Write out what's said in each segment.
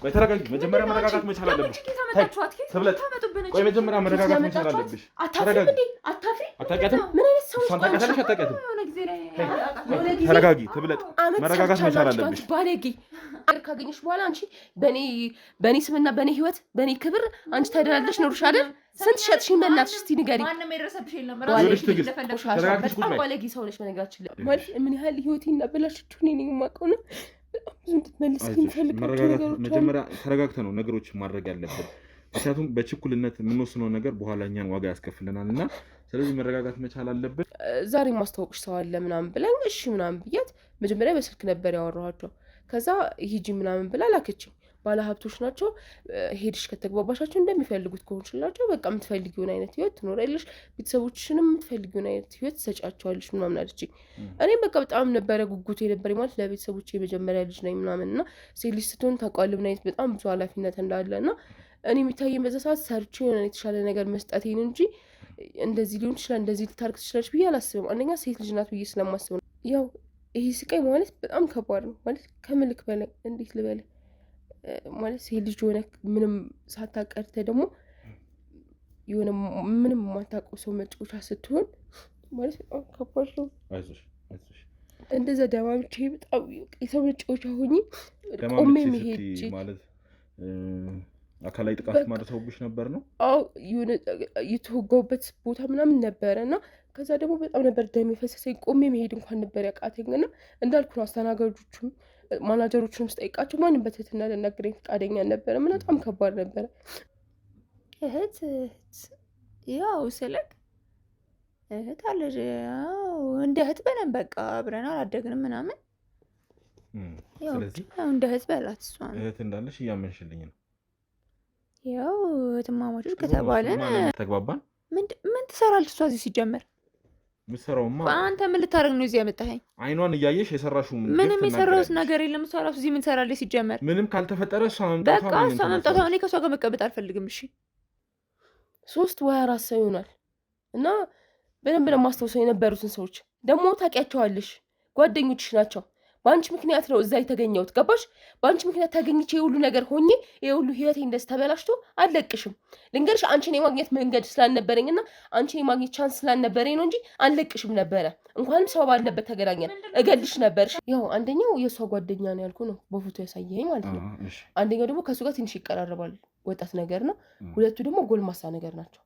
ወይ ተረጋጊ። መጀመሪያ መረጋጋት መቻል አለብሽ። ተብለት ቆይ መጀመሪያ መረጋጋት መቻል አለብሽ። ተረጋጊ። አታውቂያትም? ምን አይነት ሰው ነው? ታውቂያታለሽ? አታውቂያትም? ተረጋጊ። ተብለት መረጋጋት መቻል አለብሽ። ባለጌ ካገኘሽ በኋላ አንቺ በኔ ስምና በኔ ህይወት በኔ ክብር አንቺ ተደራለሽ ኖርሽ አይደል? ስንት ሸጥሽኝ? በእናትሽ እስቲ ንገሪኝ። ማንንም የደረሰብሽ የለም። በጣም ባለጌ ሰው ነሽ። በነገራችን ላይ ማለት ምን ያህል ህይወቴን እናበላሽችሁ እኔ ነኝ የማውቀው ነው። ብዙ እንድትመልስልኝ ፈልጋለሁ። መጀመሪያ ተረጋግተን ነው ነገሮች ማድረግ ያለብን። ምክንያቱም በችኩልነት የምንወስነው ነገር በኋላ እኛን ዋጋ ያስከፍለናል እና ስለዚህ መረጋጋት መቻል አለብን። ዛሬ ማስተዋወቅሽ ሰው አለ ምናምን ብላኝ እሺ ምናምን ብያት መጀመሪያ በስልክ ነበር ያወራኋቸው። ከዛ ሂጂ ምናምን ብላ ላከችኝ። ባለሀብቶች ናቸው። ሄድሽ ከተግባባሻቸው እንደሚፈልጉት ከሆንሽላቸው በቃ የምትፈልጊውን አይነት ህይወት ትኖሪያለሽ፣ ቤተሰቦችሽንም የምትፈልጊውን አይነት ህይወት ትሰጫቸዋለሽ ምናምን አለችኝ። እኔም በቃ በጣም ነበረ ጉጉቱ የነበረኝ ማለት ለቤተሰቦች የመጀመሪያ ልጅ ነኝ ምናምን እና ሴት ልጅ ስትሆን ታውቃለህ ምን አይነት በጣም ብዙ ኃላፊነት እንዳለ እና እኔ የሚታየኝ በዛ ሰዓት ሰርቼ የሆነ የተሻለ ነገር መስጠቴን እንጂ እንደዚህ ሊሆን ይችላል እንደዚህ ልታርግ ትችላለች ብዬ አላስብም። አንደኛ ሴት ልጅ ናት ብዬ ስለማስብ ነው። ያው ይሄ ስቃይ ማለት በጣም ከባድ ነው ማለት ከምልክ በላይ እንዴት ልበለ ማለት ሴት ልጅ ሆነ ምንም ሳታቀርተ ደግሞ የሆነ ምንም የማታውቀው ሰው መጫወቻ ስትሆን ማለት በጣም ከባድ ነው። እንደዛ ደማምቼ በጣም የሰው መጫወቻ ሆኜ ቆሜ መሄድ ማለት አካላዊ ጥቃት ማድረሰውብሽ ነበር ነው? አዎ የሆነ የተወጋውበት ቦታ ምናምን ነበረ እና ከዛ ደግሞ በጣም ነበር ደም የፈሰሰኝ። ቆሜ መሄድ እንኳን ነበር ያቃተኝ እና እንዳልኩ ነው አስተናጋጆቹም ማናጀሮቹንም ስጠይቃቸው ማንም በትህትና ልናገረኝ ፈቃደኛ ነበረ። ምን በጣም ከባድ ነበረ። እህት ያው ስልክ እህት አለሽ ያው እንደ እህት በለን በቃ አብረን አላደግንም ምናምን ያው እንደ እህት በላት። እሷን እህት እንዳለሽ እያመንሽልኝ ነው። ያው እህትማማቾች ከተባለን ተግባባን። ምን ትሰራለች እሷ እዚህ ሲጀመር? ምሰራውማ አንተ ምን ልታደርግ ነው እዚህ ያመጣኸኝ? አይኗን እያየሽ የሰራሽው ምንም የሰራሁት ነገር የለም። እሷ ራሱ እዚህ ምን ትሰራለች ሲጀመር? ምንም ካልተፈጠረ እሷ መምጣቷ በቃ እሷ መምጣቷ እኔ ከእሷ ጋር መቀመጥ አልፈልግም። እሺ 3 ወይ 4 ሰው ይሆናል እና በደንብ ለማስታወሰው የነበሩትን ሰዎች ደግሞ ታውቂያቸዋለሽ፣ ጓደኞችሽ ናቸው። በአንቺ ምክንያት ነው እዛ የተገኘሁት ገባሽ? በአንቺ ምክንያት ተገኝቼ የሁሉ ነገር ሆኜ የሁሉ ህይወቴ እንደዚህ ተበላሽቶ አልለቅሽም። ልንገርሽ አንቺን የማግኘት መንገድ ስላልነበረኝና አንቺን የማግኘት ቻንስ ስላልነበረኝ ነው እንጂ አልለቅሽም ነበረ። እንኳንም ሰው ባለበት ተገናኘን እገልሽ ነበር። ያው አንደኛው የእሷ ጓደኛ ነው ያልኩ ነው በፎቶ ያሳየኝ ማለት ነው። አንደኛው ደግሞ ከእሱ ጋር ትንሽ ይቀራረባል፣ ወጣት ነገር ነው። ሁለቱ ደግሞ ጎልማሳ ነገር ናቸው።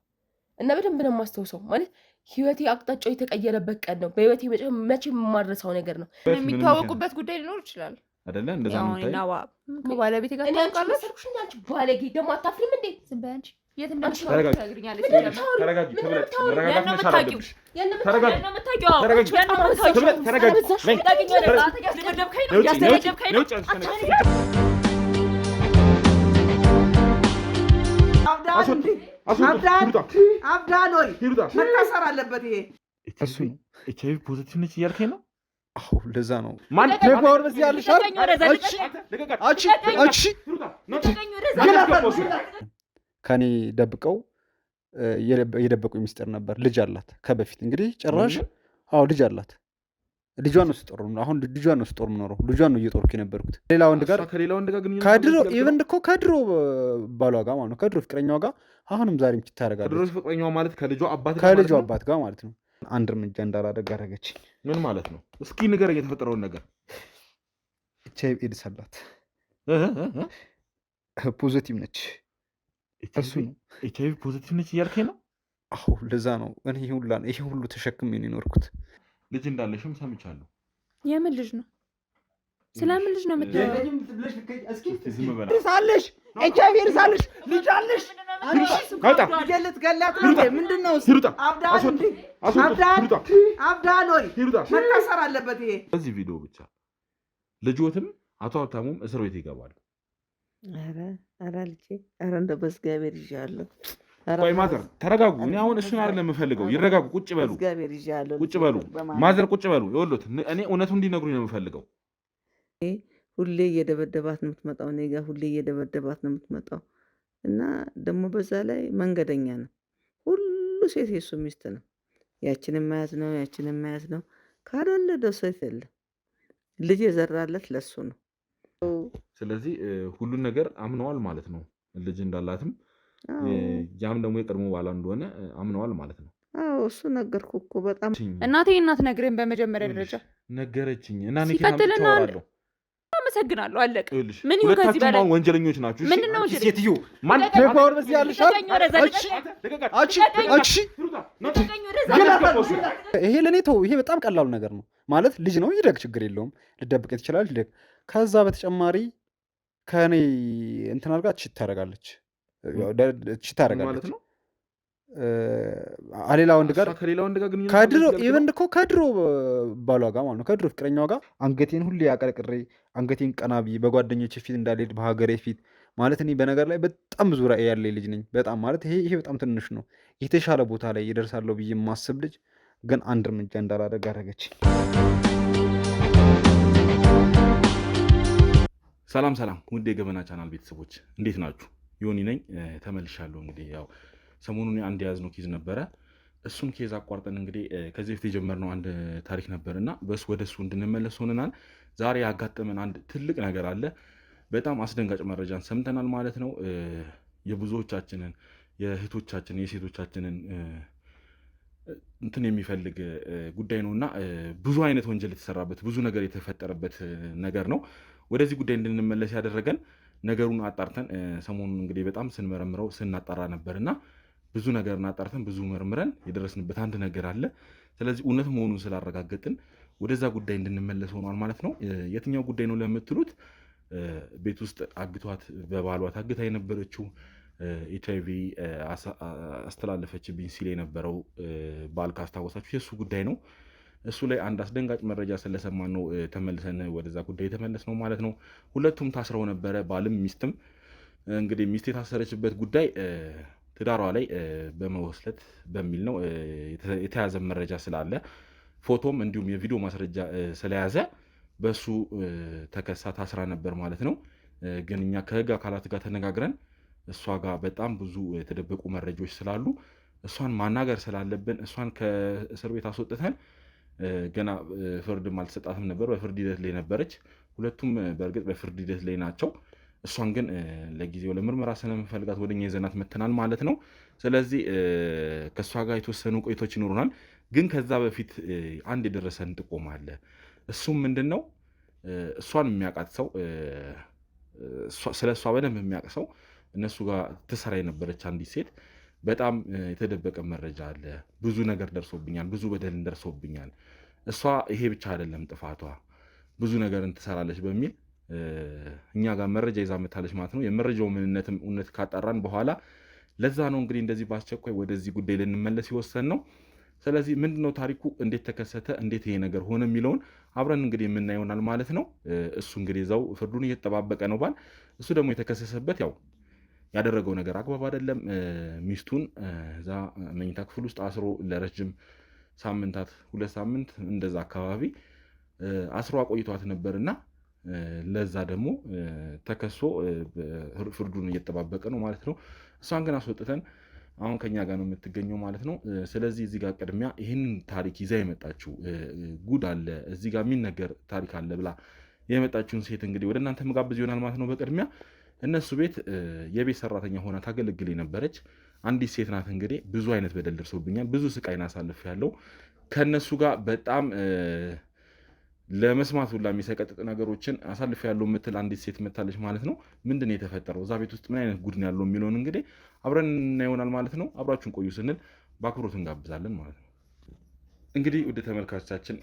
እና በደንብ ነው የማስታውሰው ማለት ህይወቴ አቅጣጫው የተቀየረበት ቀን ነው። በህይወቴ መቼ የማረሳው ነገር ነው። የሚታወቁበት ጉዳይ ሊኖር ይችላል አይደለ? እንደዛ ነው ከባለቤቴ ጋር ታውቃለሽ። አንቺ ባለጌ ደግሞ አታፍሪም እንዴ? ዝም በይ አንቺ። የት እንደምትኖር ትነግሪኛለሽ። ተረጋጊ። ተብለት መረጋጋት መቻል አለብሽ። ተረጋጊ። አብዳኖይ መታሰር አለበት። ይሄ እሱ ኤችአይቪ ፖዚቲቭ ነች እያልከኝ ነው? አዎ ለዛ ነው ማለት ደግሞር በዚህ ያልሻል። ከኔ ደብቀው የደበቁ ሚስጥር ነበር። ልጅ አላት ከበፊት እንግዲህ ጭራሽ። አዎ ልጅ አላት። ልጇን ነው ስጦር ነው አሁን ልጇን ነው ስጦር ምኖረው ልጇን ነው እየጦርኩ የነበርኩት ሌላ ወንድ ጋር ከድሮ ኢቨን እኮ ከድሮ ባሏ ጋር ማለት ነው ከድሮ ፍቅረኛዋ ጋር አሁንም ዛሬም ትታረጋለች። ከድሮ ፍቅረኛዋ ማለት ከልጇ አባት ጋር ማለት ነው። አንድ እርምጃ እንዳላደግ አደረገች። ምን ማለት ነው? እስኪ ንገረኝ የተፈጠረውን ነገር። ኤችአይቪ ኤድስ አላት። ፖዚቲቭ ነች። እሱ ነው ኤችአይቪ ፖዚቲቭ ነች እያልከኝ ነው? አዎ ለዛ ነው እኔ ይሄ ሁሉ ተሸክሜ ነው የኖርኩት። ልጅ እንዳለሽም ሰምቻለሁ። የምን ልጅ ነው? ስለምን ልጅ ነው የምትለው? ሳለሽ ኤችአይቪ እርሳለሽ ልጅ አለሽ። ልትገላት ነው ምንድን ነው? አብዳኖይ መታሰር አለበት። ይሄ በዚህ ቪዲዮ ብቻ ልጆትም አቶ ሀብታሙም እስር ቤት ይገባሉ። ኧረ ልጄ ኧረ እንደው በእግዚአብሔር ይዣለሁ። ቆይ ማዘር ተረጋጉ። እኔ አሁን እሱን አይደለም የምፈልገው። ይረጋጉ። ቁጭ በሉ ቁጭ በሉ ማዘር ቁጭ በሉ። ይኸውልዎት እኔ እውነቱን እንዲነግሩኝ ነው የምፈልገው። ሁሌ እየደበደባት ነው የምትመጣው። እኔ ጋር ሁሌ እየደበደባት ነው የምትመጣው እና ደግሞ በዛ ላይ መንገደኛ ነው። ሁሉ ሴት የሱ ሚስት ነው። ያችንን መያዝ ነው ያችንን መያዝ ነው። ካልወለደው ሴት የለም። ልጅ የዘራለት ለሱ ነው። ስለዚህ ሁሉን ነገር አምነዋል ማለት ነው። ልጅ እንዳላትም ያም ደግሞ የቀድሞ ባሏ እንደሆነ አምነዋል ማለት ነው። አዎ እሱ ነገርኩ እኮ በጣም እናቴ እናት ነግረኝ በመጀመሪያ ደረጃ ነገረችኝ እና እኔ ከናምጥቻለሁ። አመሰግናለሁ። አለቀ። ምን ይሁን ከዚህ በላይ ወንጀለኞች ናችሁ። እሺ ምንድነው ሴትዮ ማን ተባወር በዚህ ያልሻል? ይሄ ለኔ ተው። ይሄ በጣም ቀላሉ ነገር ነው ማለት ልጅ ነው ይደግ፣ ችግር የለውም ልደብቅ ይችላል ይደግ። ከዛ በተጨማሪ ከኔ እንትን አድርጋ ቺት ታደርጋለች ማለት ነው። ሌላ ወንድ ጋር ከድሮ ኢቨን እኮ ከድሮ ባሏ ጋር ማለት ነው ከድሮ ፍቅረኛዋ ጋር አንገቴን ሁሌ አቀርቅሬ አንገቴን ቀና ብዬ በጓደኞቼ ፊት እንዳልሄድ በሀገሬ ፊት ማለት እኔ በነገር ላይ በጣም ብዙ ራዕይ ያለኝ ልጅ ነኝ። በጣም ማለት ይሄ በጣም ትንሽ ነው። የተሻለ ቦታ ላይ ይደርሳለሁ ብዬ የማስብ ልጅ ግን አንድ እርምጃ እንዳላደርግ አደረገች። ሰላም ውድ የገበና ቻናል ቤተሰቦች እንዴት ናችሁ? ዮኒ ነኝ ተመልሻለሁ። እንግዲህ ያው ሰሞኑን አንድ የያዝነው ኬዝ ነበረ። እሱን ኬዝ አቋርጠን እንግዲህ ከዚህ በፊት የጀመርነው አንድ ታሪክ ነበርና በሱ ወደ እሱ እንድንመለስ ሆነናል። ዛሬ ያጋጠመን አንድ ትልቅ ነገር አለ። በጣም አስደንጋጭ መረጃን ሰምተናል ማለት ነው። የብዙዎቻችንን የእህቶቻችንን የሴቶቻችንን እንትን የሚፈልግ ጉዳይ ነውና ብዙ አይነት ወንጀል የተሰራበት ብዙ ነገር የተፈጠረበት ነገር ነው። ወደዚህ ጉዳይ እንድንመለስ ያደረገን ነገሩን አጣርተን ሰሞኑን እንግዲህ በጣም ስንመረምረው ስናጣራ ነበርና ብዙ ነገርን አጣርተን ብዙ መርምረን የደረስንበት አንድ ነገር አለ። ስለዚህ እውነት መሆኑን ስላረጋገጥን ወደዛ ጉዳይ እንድንመለስ ሆኗል ማለት ነው። የትኛው ጉዳይ ነው ለምትሉት ቤት ውስጥ አግቷት በባሏ ታግታ የነበረችው HIV አስተላለፈችብኝ ሲል የነበረው ባል ካስታወሳችሁ የእሱ ጉዳይ ነው። እሱ ላይ አንድ አስደንጋጭ መረጃ ስለሰማን ነው ተመልሰን ወደዛ ጉዳይ የተመለስ ነው ማለት ነው። ሁለቱም ታስረው ነበረ፣ ባልም ሚስትም። እንግዲህ ሚስት የታሰረችበት ጉዳይ ትዳሯ ላይ በመወስለት በሚል ነው። የተያዘ መረጃ ስላለ ፎቶም እንዲሁም የቪዲዮ ማስረጃ ስለያዘ በሱ ተከሳ ታስራ ነበር ማለት ነው። ግን እኛ ከህግ አካላት ጋር ተነጋግረን እሷ ጋር በጣም ብዙ የተደበቁ መረጃዎች ስላሉ እሷን ማናገር ስላለብን እሷን ከእስር ቤት አስወጥተን ገና ፍርድም አልተሰጣትም ነበር። በፍርድ ሂደት ላይ ነበረች። ሁለቱም በእርግጥ በፍርድ ሂደት ላይ ናቸው። እሷን ግን ለጊዜው ለምርመራ ስለምፈልጋት ወደኛ ይዘናት መተናል ማለት ነው። ስለዚህ ከእሷ ጋር የተወሰኑ ቆይቶች ይኖሩናል። ግን ከዛ በፊት አንድ የደረሰን ጥቆማ አለ። እሱም ምንድን ነው? እሷን የሚያውቃት ሰው ስለ እሷ በደንብ የሚያውቅ ሰው እነሱ ጋር ትሰራ የነበረች አንዲት ሴት በጣም የተደበቀ መረጃ አለ፣ ብዙ ነገር ደርሶብኛል፣ ብዙ በደልን ደርሶብኛል፣ እሷ ይሄ ብቻ አይደለም ጥፋቷ ብዙ ነገርን ትሰራለች በሚል እኛ ጋር መረጃ ይዛ መታለች ማለት ነው። የመረጃው ምንነትም እውነት ካጣራን በኋላ ለዛ ነው እንግዲህ እንደዚህ በአስቸኳይ ወደዚህ ጉዳይ ልንመለስ ይወሰን ነው። ስለዚህ ምንድነው ታሪኩ፣ እንዴት ተከሰተ፣ እንዴት ይሄ ነገር ሆነ የሚለውን አብረን እንግዲህ የምናየውናል ማለት ነው። እሱ እንግዲህ እዛው ፍርዱን እየተጠባበቀ ነው ባል። እሱ ደግሞ የተከሰሰበት ያው ያደረገው ነገር አግባብ አይደለም። ሚስቱን እዛ መኝታ ክፍል ውስጥ አስሮ ለረጅም ሳምንታት 2 ሳምንት እንደዛ አካባቢ አስሮ አቆይቷት ነበርና ለዛ ደግሞ ተከሶ ፍርዱን እየተጠባበቀ ነው ማለት ነው። እሷን ግን አስወጥተን አሁን ከኛ ጋር ነው የምትገኘው ማለት ነው። ስለዚህ እዚህ ጋር ቅድሚያ ይህንን ታሪክ ይዛ የመጣችው ጉድ አለ እዚህ ጋር የሚነገር ታሪክ አለ ብላ የመጣችውን ሴት እንግዲህ ወደ እናንተ መጋብዝ ይሆናል ማለት ነው። በቅድሚያ እነሱ ቤት የቤት ሰራተኛ ሆና ታገለግል የነበረች አንዲት ሴት ናት። እንግዲህ ብዙ አይነት በደል ደርሶብኛል፣ ብዙ ስቃይን አሳልፍ ያለው ከእነሱ ጋር በጣም ለመስማት ሁላ የሚሰቀጥጥ ነገሮችን አሳልፍ ያለው የምትል አንዲት ሴት መታለች ማለት ነው። ምንድን ነው የተፈጠረው፣ እዛ ቤት ውስጥ ምን አይነት ጉድን ያለው የሚለውን እንግዲህ አብረን እናየሆናል ማለት ነው። አብራችሁን ቆዩ ስንል በአክብሮት እንጋብዛለን ማለት ነው። እንግዲህ ውድ ተመልካቾቻችን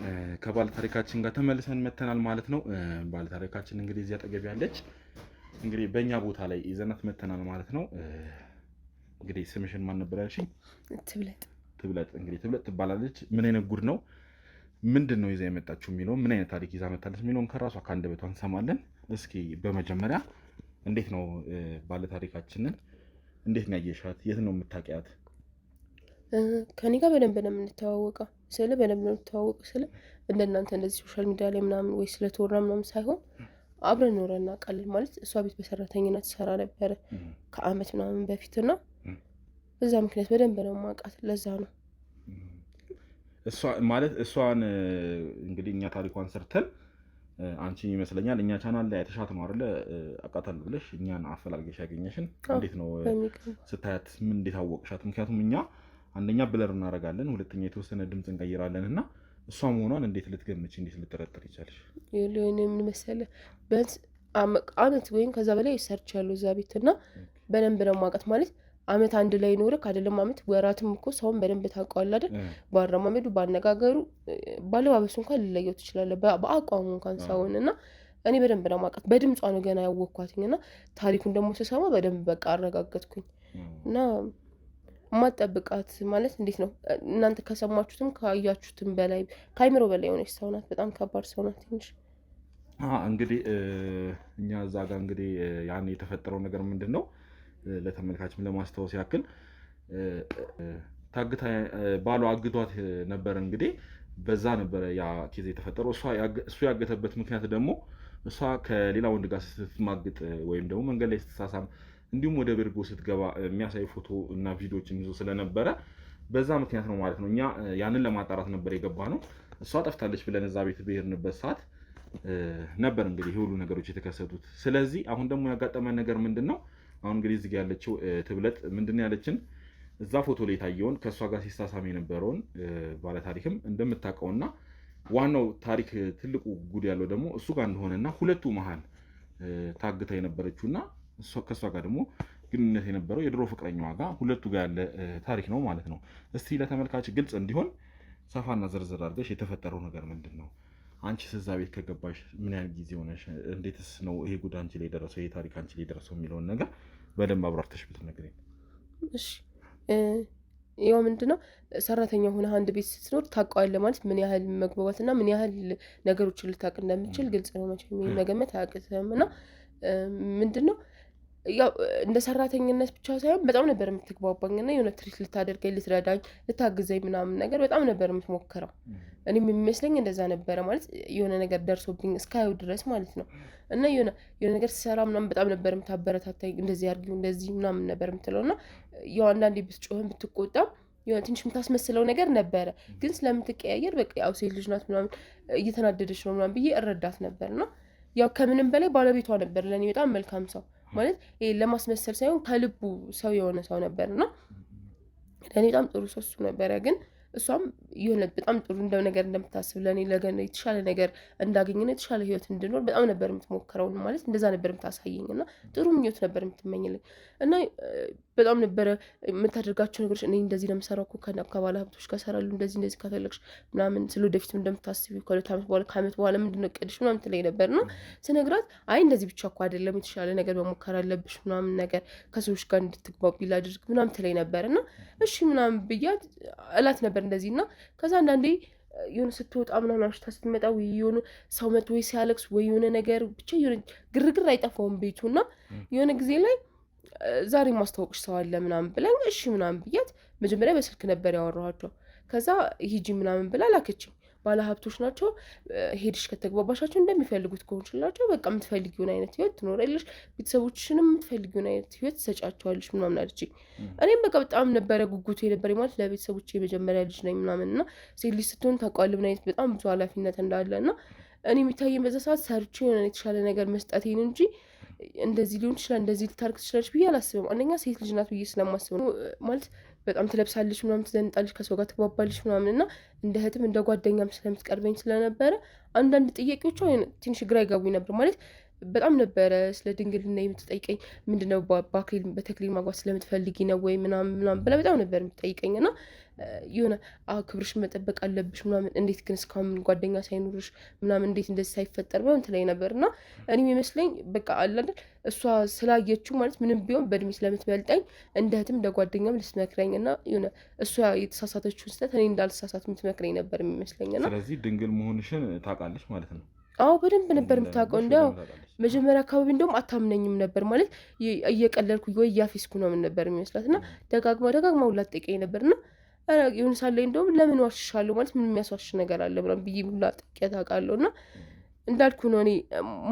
ከባለ ታሪካችን ጋር ተመልሰን መተናል ማለት ነው። ባለ ታሪካችን እንግዲህ እዚያ አጠገብ ያለች እንግዲህ በእኛ ቦታ ላይ ይዘናት መተናል ማለት ነው። እንግዲህ ስምሽን ማን ነበር ያልሽኝ? ትብለጥ። እንግዲህ ትብለጥ ትባላለች። ምን አይነት ጉድ ነው፣ ምንድን ነው ይዛ የመጣችው የሚለውን፣ ምን አይነት ታሪክ ይዛ መጣለች የሚለውን ከራሷ ከአንደበቷ እንሰማለን። እስኪ በመጀመሪያ እንዴት ነው ባለ ታሪካችንን እንዴት ነው ያየሻት? የት ነው የምታውቂያት? ከኔ ጋር በደንብ ነው የምንተዋወቀው። በደንብ ነው የምንተዋወቀው እንደናንተ እንደዚህ ሶሻል ሚዲያ ላይ ምናምን ወይ ስለተወራ ምናምን ሳይሆን አብረን ኖረን እናውቃለን። ማለት እሷ ቤት በሰራተኝነት ትሰራ ነበረ ከአመት ምናምን በፊትና በዛ ምክንያት በደንብ ነው የማውቃት። ለዛ ነው እሷ ማለት እሷን እንግዲህ እኛ ታሪኳን ሰርተን አንቺ ይመስለኛል እኛ ቻናል ላይ ተሻት ነው አይደለ አቃታለሁ ብለሽ እኛን አፈላልገሽ ያገኘሽን እንዴት ነው ስታያት ምን እንዴት አወቅሻት? ምክንያቱም እኛ አንደኛ ብለር እናደርጋለን፣ ሁለተኛ የተወሰነ ድምጽ እንቀይራለን እና እሷ መሆኗን እንዴት ልትገምቺ እንዴት ልትጠረጥር ይቻልሽ? ይሄን ምን መሰለህ ቢያንስ አመት ወይም ከዛ በላይ ሰርች ያለው እዛ ቤትና በደንብ ነው ማውቃት ማለት አመት አንድ ላይ ኖርክ አይደለም አመት ወራትም እኮ ሰውን በደንብ ታውቀዋለህ አይደል? ባረማመዱ ባነጋገሩ ባለባበሱ እንኳን ልለየው ትችላለህ በአቋሙ እንኳን ሰውን እና እኔ በደንብ ነው ማውቃት በድምጿ ነው ገና ያወቅኳትኝና ታሪኩን ደግሞ ስሰማ በደንብ በቃ አረጋገጥኩኝ እና ማጠብቃት ማለት እንዴት ነው እናንተ ከሰማችሁትም ካያችሁትም በላይ ካይምሮ በላይ የሆነች ሰው ናት። በጣም ከባድ ሰው ናት። ትንሽ እንግዲህ እኛ እዛ ጋር እንግዲህ ያን የተፈጠረው ነገር ምንድን ነው ለተመልካችም ለማስታወስ ያክል ታግታ ባሏ አግቷት ነበር። እንግዲህ በዛ ነበር ያ ኬዝ የተፈጠረው። እሱ ያገተበት ምክንያት ደግሞ እሷ ከሌላ ወንድ ጋር ስትማግጥ ወይም ደግሞ መንገድ ላይ ስትሳሳም እንዲሁም ወደ ቤርጎ ስትገባ የሚያሳይ ፎቶ እና ቪዲዮዎችን ይዞ ስለነበረ በዛ ምክንያት ነው ማለት ነው። እኛ ያንን ለማጣራት ነበር የገባ ነው። እሷ ጠፍታለች ብለን እዛ ቤት በሄድንበት ሰዓት ነበር እንግዲህ ሁሉ ነገሮች የተከሰቱት። ስለዚህ አሁን ደግሞ ያጋጠመን ነገር ምንድን ነው? አሁን እንግዲህ እዚህ ጋር ያለችው ትብለጥ ምንድን ያለችን እዛ ፎቶ ላይ ታየውን ከእሷ ጋር ሲሳሳም የነበረውን ባለታሪክም እንደምታውቀውና ዋናው ታሪክ ትልቁ ጉድ ያለው ደግሞ እሱ ጋር እንደሆነና ሁለቱ መሀል ታግታ የነበረችውና ከእሷ ጋር ደግሞ ግንኙነት የነበረው የድሮ ፍቅረኛዋ ጋር ሁለቱ ጋር ያለ ታሪክ ነው ማለት ነው። እስቲ ለተመልካች ግልጽ እንዲሆን ሰፋና ዝርዝር አድርገሽ የተፈጠረው ነገር ምንድን ነው? አንቺስ እዛ ቤት ከገባሽ ምን ያህል ጊዜ ሆነሽ? እንዴትስ ነው ይሄ ጉድ አንቺ ላይ ደረሰው ይሄ ታሪክ አንቺ ላይ ደረሰው የሚለውን ነገር በደንብ አብራርተሽ ብትነግሪኝ። እሺ ያው ምንድነው ሰራተኛ ሆነ አንድ ቤት ስትኖር ታውቀዋለህ ማለት ምን ያህል መግባባትና ምን ያህል ነገሮችን ልታውቅ እንደምትችል ግልጽ ነው መቼም መገመት አያቅትም። እና ምንድነው ያው እንደ ሰራተኝነት ብቻ ሳይሆን በጣም ነበር የምትግባባኝና የሆነ ትሪት ልታደርገኝ ልትረዳኝ ልታግዘኝ ምናምን ነገር በጣም ነበር የምትሞክረው። እኔም የሚመስለኝ እንደዛ ነበረ ማለት የሆነ ነገር ደርሶብኝ እስካየው ድረስ ማለት ነው። እና የሆነ ነገር ስሰራ ምናምን በጣም ነበር የምታበረታታኝ እንደዚህ አድርጊው እንደዚህ ምናምን ነበር የምትለው እና ያው አንዳንዴ ብትጮህም ብትቆጣም የሆነ ትንሽ የምታስመስለው ነገር ነበረ። ግን ስለምትቀያየር በቃ ያው ሴት ልጅ ናት ምናምን እየተናደደች ነው ምናምን ብዬ እረዳት ነበር። እና ያው ከምንም በላይ ባለቤቷ ነበር ለእኔ በጣም መልካም ሰው ማለት ይሄ ለማስመሰል ሳይሆን ከልቡ ሰው የሆነ ሰው ነበርና ለእኔ በጣም ጥሩ ሰው እሱ ነበረ። ግን እሷም የሆነ በጣም ጥሩ ነገር እንደምታስብ ለእኔ ለገና የተሻለ ነገር እንዳገኝና የተሻለ ህይወት እንድኖር በጣም ነበር የምትሞክረው ማለት እንደዛ ነበር የምታሳየኝ እና ጥሩ ምኞት ነበር የምትመኝልኝ እና በጣም ነበረ የምታደርጋቸው ነገሮች እኔ እንደዚህ ለምሰራው እኮ ከባለ ሀብቶች ጋር እሰራለሁ እንደዚህ ከፈለግሽ ምናምን ስለ ወደፊት እንደምታስቢው ከሁለት ዓመት በኋላ ከዓመት በኋላ ምንድነው እቅድሽ ምናምን ትለኝ ነበር እና ስነግራት አይ እንደዚህ ብቻ እኮ አይደለም የተሻለ ነገር መሞከር አለብሽ ምናምን ነገር ከሰዎች ጋር እንድትግባቢ ላድርግ ምናምን ትለኝ ነበር እና እሺ ምናምን ብያት እላት ነበር እንደዚህ እና ከዛ አንዳንዴ የሆነ ስትወጣ ምናምን አምሽታ ስትመጣ ወይ የሆነ ሰው መጥቶ ወይ ሲያለቅስ ወይ የሆነ ነገር ብቻ የሆነ ግርግር አይጠፋውም ቤቱ እና የሆነ ጊዜ ላይ ዛሬ ማስተዋወቅሽ ሰው አለ ምናምን ብላኝ እሺ ምናምን ብያት መጀመሪያ በስልክ ነበር ያወራኋቸው። ከዛ ሂጂ ምናምን ብላ ላከችኝ። ባለሀብቶች ናቸው ሄድሽ ከተግባባሻቸው እንደሚፈልጉት ከሆንሽላቸው በቃ የምትፈልጊውን አይነት ህይወት ትኖሪያለሽ፣ ቤተሰቦችሽንም የምትፈልጊውን አይነት ህይወት ትሰጫቸዋለሽ ምናምን አለችኝ። እኔም በቃ በጣም ነበረ ጉጉቱ የነበረ ማለት ለቤተሰቦች የመጀመሪያ ልጅ ነኝ ምናምን እና ሴት ልጅ ስትሆን ታውቃለህ ምን አይነት በጣም ብዙ ኃላፊነት እንዳለ እና እኔ የሚታየኝ በዛ ሰዓት ሰርቼ የሆነ የተሻለ ነገር መስጠቴን እንጂ እንደዚህ ሊሆን ይችላል እንደዚህ ልታርግ ትችላለች ብዬ አላስብም። አንደኛ ሴት ልጅ ናት ብዬ ስለማስብ ነው ማለት በጣም ትለብሳለች ምናምን ትዘንጣለች ከሰው ጋር ትግባባለች ምናምን እና እንደ እህትም እንደ ጓደኛም ስለምትቀርበኝ ስለነበረ አንዳንድ ጥያቄዎቿ ትንሽ ግራ ይገቡኝ ነበር ማለት በጣም ነበረ ስለ ድንግልና የምትጠይቀኝ ምንድነው በተክሊል ማግባት ስለምትፈልጊ ነው ወይ ምናምን ብላ በጣም ነበር የምትጠይቀኝ እና የሆነ ክብርሽ መጠበቅ አለብሽ ምናምን እንዴት ግን እስካሁን ጓደኛ ሳይኖርሽ ምናምን እንዴት እንደዚህ ሳይፈጠር ምናምን ትለኝ ነበር እና እኔም ይመስለኝ በቃ አለ አይደል እሷ ስላየችው ማለት ምንም ቢሆን በእድሜ ስለምትበልጠኝ እንደ እህትም እንደ ጓደኛም ልትመክረኝ እና የሆነ እሷ የተሳሳተችውን ስህተት እኔ እንዳልተሳሳት የምትመክረኝ ነበር የሚመስለኝ እና ስለዚህ ድንግል መሆንሽን ታውቃለች ማለት ነው? አዎ በደንብ ነበር የምታውቀው። እንዲያው መጀመሪያ አካባቢ እንደውም አታምነኝም ነበር ማለት እየቀለልኩ ወይ እያፌስኩ ነው ምን ነበር የሚመስላት እና ደጋግማ ሁላ ትጠይቀኝ ነበርና የሆነ ሳለ እንደውም ለምን ዋሽሻለሁ ማለት ምን የሚያስዋሽ ነገር አለ ምናምን ብዬ ሁላ ጥቂት አውቃለሁ እና እንዳልኩ ነው እኔ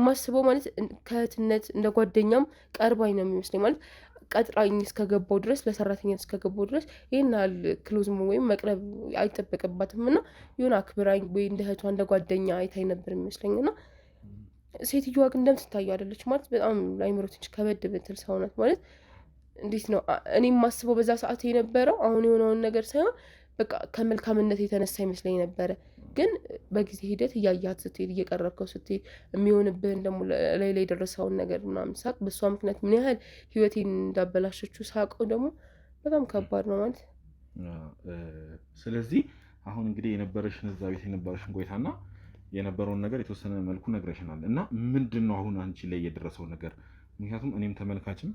ማስበው ማለት ከእህትነት እንደ ጓደኛም ቀርባኝ ነው የሚመስለኝ ማለት ቀጥራኝ እስከገባው ድረስ ለሰራተኛት እስከገባው ድረስ ይሄን ያህል ክሎዝ ወይም መቅረብ አይጠበቅባትም እና የሆነ አክብራኝ ወይ እንደ እህቷ እንደ ጓደኛ አይታይ ነበር የሚመስለኝ እና ሴትዮዋ ግን እንደምትታየው አይደለች ማለት በጣም ላይምሮ ትንሽ ከበድ ብትል ሰው ናት ማለት እንዴት ነው እኔ የማስበው በዛ ሰዓት የነበረው አሁን የሆነውን ነገር ሳይሆን በቃ ከመልካምነት የተነሳ ይመስለኝ ነበረ። ግን በጊዜ ሂደት እያያት ስትሄድ እየቀረብከው ስትሄድ የሚሆንብህን ደግሞ ላይ የደረሰውን ነገር ምናምን ሳቅ በእሷ ምክንያት ምን ያህል ህይወቴን እንዳበላሸችው ሳቀው ደግሞ በጣም ከባድ ነው ማለት። ስለዚህ አሁን እንግዲህ የነበረሽን እዛ ቤት የነበረሽን ቆይታና የነበረውን ነገር የተወሰነ መልኩ ነግረሽናል እና ምንድን ነው አሁን አንቺ ላይ የደረሰው ነገር? ምክንያቱም እኔም ተመልካችም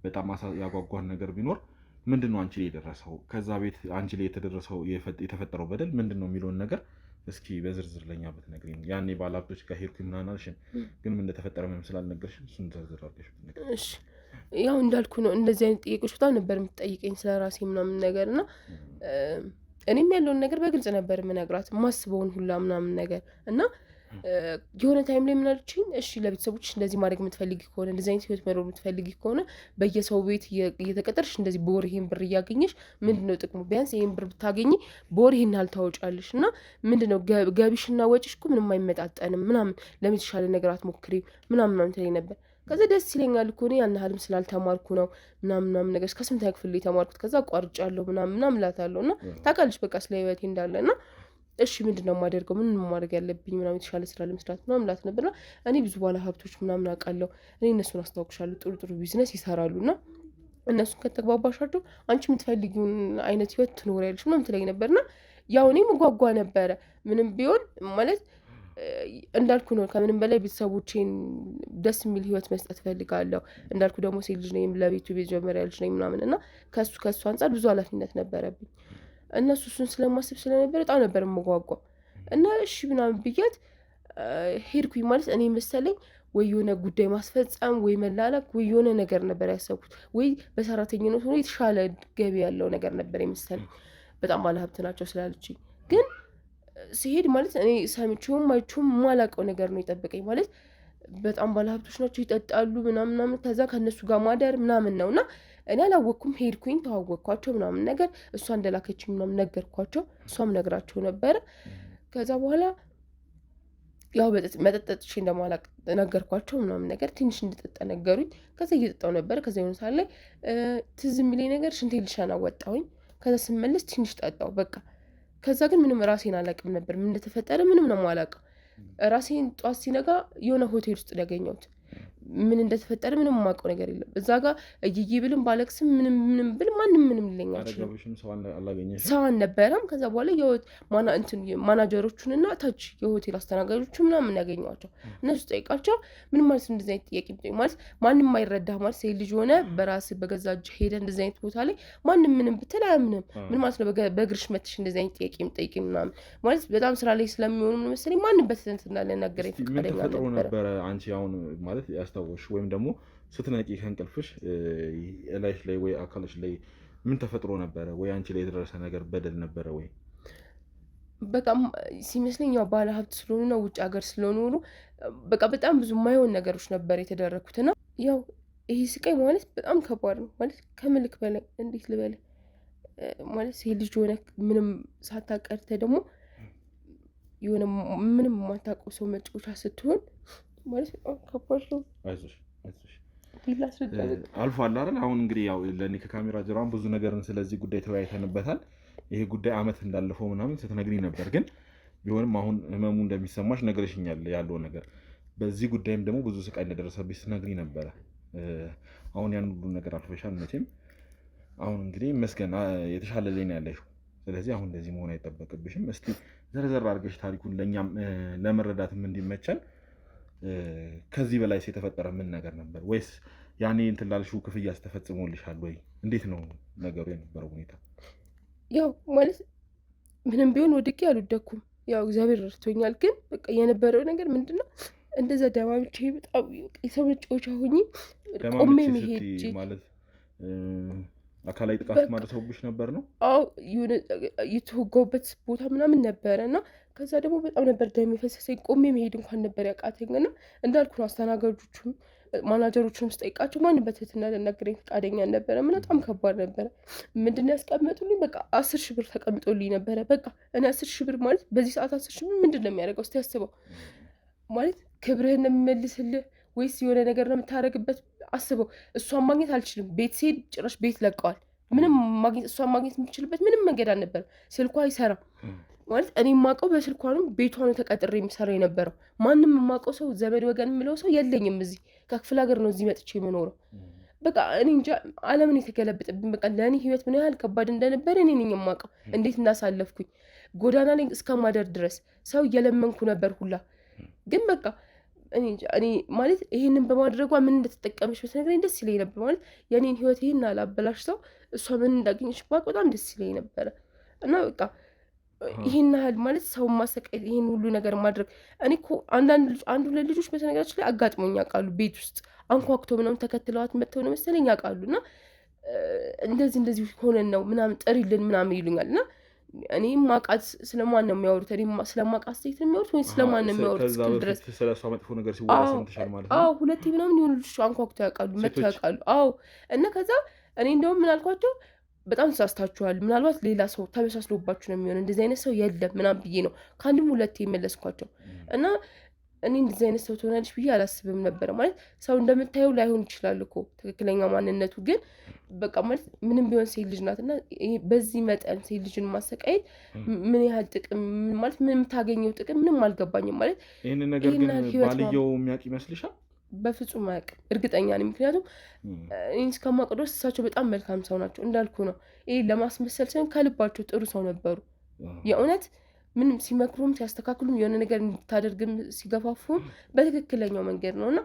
በጣም ያጓጓን ነገር ቢኖር ምንድን ነው አንቺ ላይ የደረሰው ከዛ ቤት አንቺ ላይ የተደረሰው የተፈጠረው በደል ምንድን ነው የሚለውን ነገር እስኪ በዝርዝር ለኛ ብትነግሪኝ። ያኔ ባለሀብቶች ጋር ሄድኩኝ ምናምን አልሽን፣ ግን ምን እንደተፈጠረ ምንም ስላልነገርሽን እሱን ዝርዝር አድርገሽ ብትነግሪኝ። እሺ ያው እንዳልኩ ነው እንደዚህ አይነት ጥያቄዎች በጣም ነበር የምትጠይቀኝ ስለ ራሴ ምናምን ነገር እና እኔም ያለውን ነገር በግልጽ ነበር የምነግራት ማስበውን ሁላ ምናምን ነገር እና የሆነ ታይም ላይ ምን አለችኝ፣ እሺ ለቤተሰቦች እንደዚህ ማድረግ የምትፈልጊ ከሆነ እንደዚህ አይነት ህይወት መኖር የምትፈልጊ ከሆነ በየሰው ቤት እየተቀጠርሽ እንደዚህ በወር ይሄን ብር እያገኘሽ ምንድነው ጥቅሙ? ቢያንስ ይሄን ብር ብታገኝ በወር ይሄን ያህል ታወጫለሽ እና ምንድነው ገቢሽና ወጪሽ እኮ ምንም አይመጣጠንም ምናምን ለምን የተሻለ ነገር አትሞክሪም ምናምን ትለኝ ነበር። ከዛ ደስ ይለኛል እኮ እኔ ያን ያህልም ስላልተማርኩ ነው ምናምን ነገር እስከ 8ኛ ክፍል የተማርኩት ከዛ አቋርጫለሁ ምናምን እላታለሁ እና ታውቃለች በቃ ስለ ህይወቴ እንዳለ እና እሺ ምንድነው የማደርገው ምን ማድረግ ያለብኝ ምናምን የተሻለ ስራ ለመስራት ምናምን እላት ነበርና እኔ ብዙ ባለ ሀብቶች ምናምን አውቃለሁ እኔ እነሱን አስታውቅሻለሁ ጥሩ ቢዝነስ ይሰራሉና እነሱን ከተግባባሻቸው አንቺ የምትፈልጊውን አይነት ህይወት ትኖሪያለሽ ምናምን ትለኝ ነበርና ያው እኔም ጓጓ ነበረ ምንም ቢሆን ማለት እንዳልኩ ነው ከምንም በላይ ቤተሰቦቼን ደስ የሚል ህይወት መስጠት ፈልጋለሁ። እንዳልኩ ደግሞ ሴት ልጅ ነኝ ለቤቱ ቤት ጀመሪያ ልጅ ነኝ ምናምን እና ከሱ አንጻር ብዙ ኃላፊነት ነበረብኝ እነሱ እሱን ስለማስብ ስለነበር በጣም ነበር የምጓጓው እና እሺ ምናምን ብያት ሄድኩኝ ማለት እኔ መሰለኝ ወይ የሆነ ጉዳይ ማስፈጸም ወይ መላላክ ወይ የሆነ ነገር ነበር ያሰብኩት ወይ በሰራተኝነት ሆኖ የተሻለ ገቢ ያለው ነገር ነበር የመሰለኝ በጣም ባለሀብት ናቸው ስላለችኝ ግን ሲሄድ ማለት እኔ ሰምቼውም አይቼውም የማላውቀው ነገር ነው የጠበቀኝ ማለት በጣም ባለሀብቶች ናቸው ይጠጣሉ ምናምን ከዛ ከእነሱ ጋር ማደር ምናምን ነው እና እኔ አላወቅኩም ሄድኩኝ ተዋወቅኳቸው ምናምን ነገር እሷ እንደላከችኝ ምናምን ነገርኳቸው እሷም ነግራቸው ነበረ ከዛ በኋላ ያው መጠጥ ጠጥቼ እንደማላውቅ ነገርኳቸው ምናምን ነገር ትንሽ እንድጠጣ ነገሩኝ ከዛ እየጠጣሁ ነበር ከዛ የሆነ ሰዓት ላይ ትዝ የሚለኝ ነገር ሽንቴ ልሸና ወጣሁኝ ከዛ ስመለስ ትንሽ ጠጣሁ በቃ ከዛ ግን ምንም ራሴን አላውቅም ነበር ምን እንደተፈጠረ ምንም ነው የማላውቀው ራሴን ጧት ሲነጋ የሆነ ሆቴል ውስጥ ያገኘሁት ምን እንደተፈጠረ ምንም የማውቀው ነገር የለም እዛ ጋር እይይ ብልም ባለቅስም ምንም ብል ማንም ምንም ሊለኝ አይችልም ሰው አልነበረም ከዛ በኋላ ማናጀሮቹንና ታች የሆቴል አስተናጋጆቹ ምናምን ያገኘኋቸው እነሱ ጠይቃቸው ምን ማለት እንደዚህ አይነት ጥያቄ ማለት ማንም አይረዳህ ማለት ሴት ልጅ ሆነ በራስ በገዛ እጅ ሄደ እንደዚህ አይነት ቦታ ላይ ማንም ምንም ብትል አያምንም ምን ማለት ነው በእግርሽ መትሽ እንደዚህ አይነት ጥያቄ የምጠይቂ ምናምን ማለት በጣም ስራ ላይ ስለሚሆኑ ምን መሰለኝ ማንም በትንት እንዳለ ነገረኝ ፈቃደኛ ነበር አንቺ አሁን ማለት ያስታወሽ ወይም ደግሞ ስትነቂ ከእንቅልፍሽ ላይሽ ላይ ወይ አካልሽ ላይ ምን ተፈጥሮ ነበረ ወይ አንቺ ላይ የደረሰ ነገር በደል ነበረ ወይ በቃ ሲመስለኝ ያው ባለ ሀብት ስለሆኑና ውጭ ሀገር ስለኖሩ በቃ በጣም ብዙ የማይሆን ነገሮች ነበር የተደረኩትና ያው ይሄ ስቃይ ማለት በጣም ከባድ ነው ማለት ከምልክ በላይ እንዴት ልበል ማለት ሴት ልጅ ሆነ ምንም ሳታቀርተ ደግሞ የሆነ ምንም የማታውቀው ሰው መጫወቻ ስትሆን ማለት ከባድ ነው አይዞሽ አልፏል አይደል አሁን እንግዲህ ያው ለኔ ከካሜራ ጀርባም ብዙ ነገርን ስለዚህ ጉዳይ ተወያይተንበታል ይሄ ጉዳይ አመት እንዳለፈው ምናምን ስትነግሪኝ ነበር ግን ቢሆንም አሁን ህመሙ እንደሚሰማሽ ነገርሽኛል ያለው ነገር በዚህ ጉዳይም ደግሞ ብዙ ስቃይ እንደደረሰብሽ ስትነግሪኝ ነበር አሁን ያን ሁሉ ነገር አልፈሻል መቼም አሁን እንግዲህ መስገን የተሻለ ላይ ነው ያለሽው ስለዚህ አሁን እንደዚህ መሆን አይጠበቅብሽም እስቲ ዘርዘር አድርገሽ ታሪኩን ለኛም ለመረዳትም እንዲመቸን ከዚህ በላይ የተፈጠረ ምን ነገር ነበር ወይስ ያኔ እንትን ላልሽው ክፍያ ተፈጽሞልሻል ወይ እንዴት ነው ነገሩ የነበረው ሁኔታ ያው ማለት ምንም ቢሆን ወድቄ አልወደኩም ያው እግዚአብሔር ረድቶኛል ግን በቃ የነበረው ነገር ምንድነው እንደዛ ደማምቼ በጣም የሰው መጫወቻ ሆኜ ቆሜ መሄድ ማለት አካላዊ ጥቃት ማድረሰውብሽ ነበር ነው አዎ የተወጋውበት ቦታ ምናምን ነበረ እና ከዛ ደግሞ በጣም ነበር ደም የፈሰሰኝ ቆሜ መሄድ እንኳን ነበር ያቃተኝና እንዳልኩ ነው አስተናጋጆቹም ማናጀሮቹንም ስጠይቃቸው ማንም በትህትና ለነገረኝ ፈቃደኛ ነበረ በጣም ከባድ ነበረ ምንድነው ያስቀመጡልኝ በቃ 10,000 ብር ተቀምጦልኝ ነበረ በቃ እኔ 10,000 ብር ማለት በዚህ ሰዓት 10,000 ብር ምንድነው የሚያደርገው እስቲ ያስበው ማለት ክብርህን ነው የሚመልስልህ ወይስ የሆነ ነገር ነው የምታደርግበት? አስበው። እሷን ማግኘት አልችልም። ቤት ስሄድ ጭራሽ ቤት ለቀዋል። ምንም ማግኘት እሷን ማግኘት የምችልበት ምንም መንገድ አልነበረም። ስልኳ አይሰራም ማለት እኔ የማውቀው በስልኳ ነው። ቤቷ ነው ተቀጥሬ የሚሰራ የነበረው። ማንም የማውቀው ሰው ዘመድ ወገን የምለው ሰው የለኝም። እዚህ ከክፍለ ሀገር ነው እዚህ መጥቼ የምኖረው። በቃ እኔ እንጃ ዓለምን የተገለበጠብኝ። በቃ ለእኔ ህይወት ምን ያህል ከባድ እንደነበረ እኔ ነኝ የማውቀው፣ እንዴት እንዳሳለፍኩኝ ጎዳና ላይ እስከማደር ድረስ ሰው እየለመንኩ ነበር ሁላ። ግን በቃ እኔ ማለት ይሄንን በማድረጓ ምን እንደተጠቀመች ብትነግረኝ ደስ ይለኝ ነበር። ማለት የኔን ህይወት ይሄን አላበላሽ ሰው እሷ ምን እንዳገኘች ባቅ በጣም ደስ ይለኝ ነበረ። እና በቃ ይሄን ያህል ማለት ሰው ማሰቃየት፣ ይሄን ሁሉ ነገር ማድረግ እኔ እኮ አንዱ ለልጆች በተነገራችን ላይ አጋጥሞኝ ያውቃሉ። ቤት ውስጥ አንኳኩቶ ምናምን ተከትለዋት መጥተው ነው መሰለኝ ያውቃሉ። እና እንደዚህ ሆነን ነው ምናምን ጥሪልን ምናምን ይሉኛል። እና እኔ ማቃት ስለማን ነው የሚያወሩት? እኔ ስለማቃት ሴት ነው የሚያወሩት ወይ ስለማን ነው የሚያወሩት? እስክል ድረስ ስለሷ መጥፎ ነገር ሲወራ ሰምተሻል ማለት ነው? አዎ ሁለቴ ምናምን የሆኑ ልጆች አንኳኩተው ያውቃሉ፣ መጥተው ያውቃሉ። አዎ እና ከዛ እኔ እንደውም ምን አልኳቸው፣ በጣም ተሳስታችኋል፣ ምናልባት ሌላ ሰው ተመሳስሎባችሁ ነው የሚሆነው፣ እንደዚህ አይነት ሰው የለም ምናምን ብዬ ነው ከአንድም ሁለቴ የመለስኳቸው። እና እኔ እንደዚህ አይነት ሰው ትሆናለች ብዬ አላስብም ነበረ። ማለት ሰው እንደምታየው ላይሆን ይችላል እኮ ትክክለኛ ማንነቱ፣ ግን በቃ ማለት ምንም ቢሆን ሴት ልጅ ናት። እና በዚህ መጠን ሴት ልጅን ማሰቃየት ምን ያህል ጥቅም ማለት ምን የምታገኘው ጥቅም ምንም አልገባኝም። ማለት ይህንን ነገር ግን ባልየው የሚያውቅ ይመስልሻል? በፍጹም አያውቅም፣ እርግጠኛ ነኝ። ምክንያቱም እኔ እስከማውቅ ድረስ እሳቸው በጣም መልካም ሰው ናቸው። እንዳልኩ ነው፣ ይሄ ለማስመሰል ሳይሆን ከልባቸው ጥሩ ሰው ነበሩ። የእውነት ምንም ሲመክሩም ሲያስተካክሉም የሆነ ነገር እንድታደርግም ሲገፋፉም በትክክለኛው መንገድ ነው። እና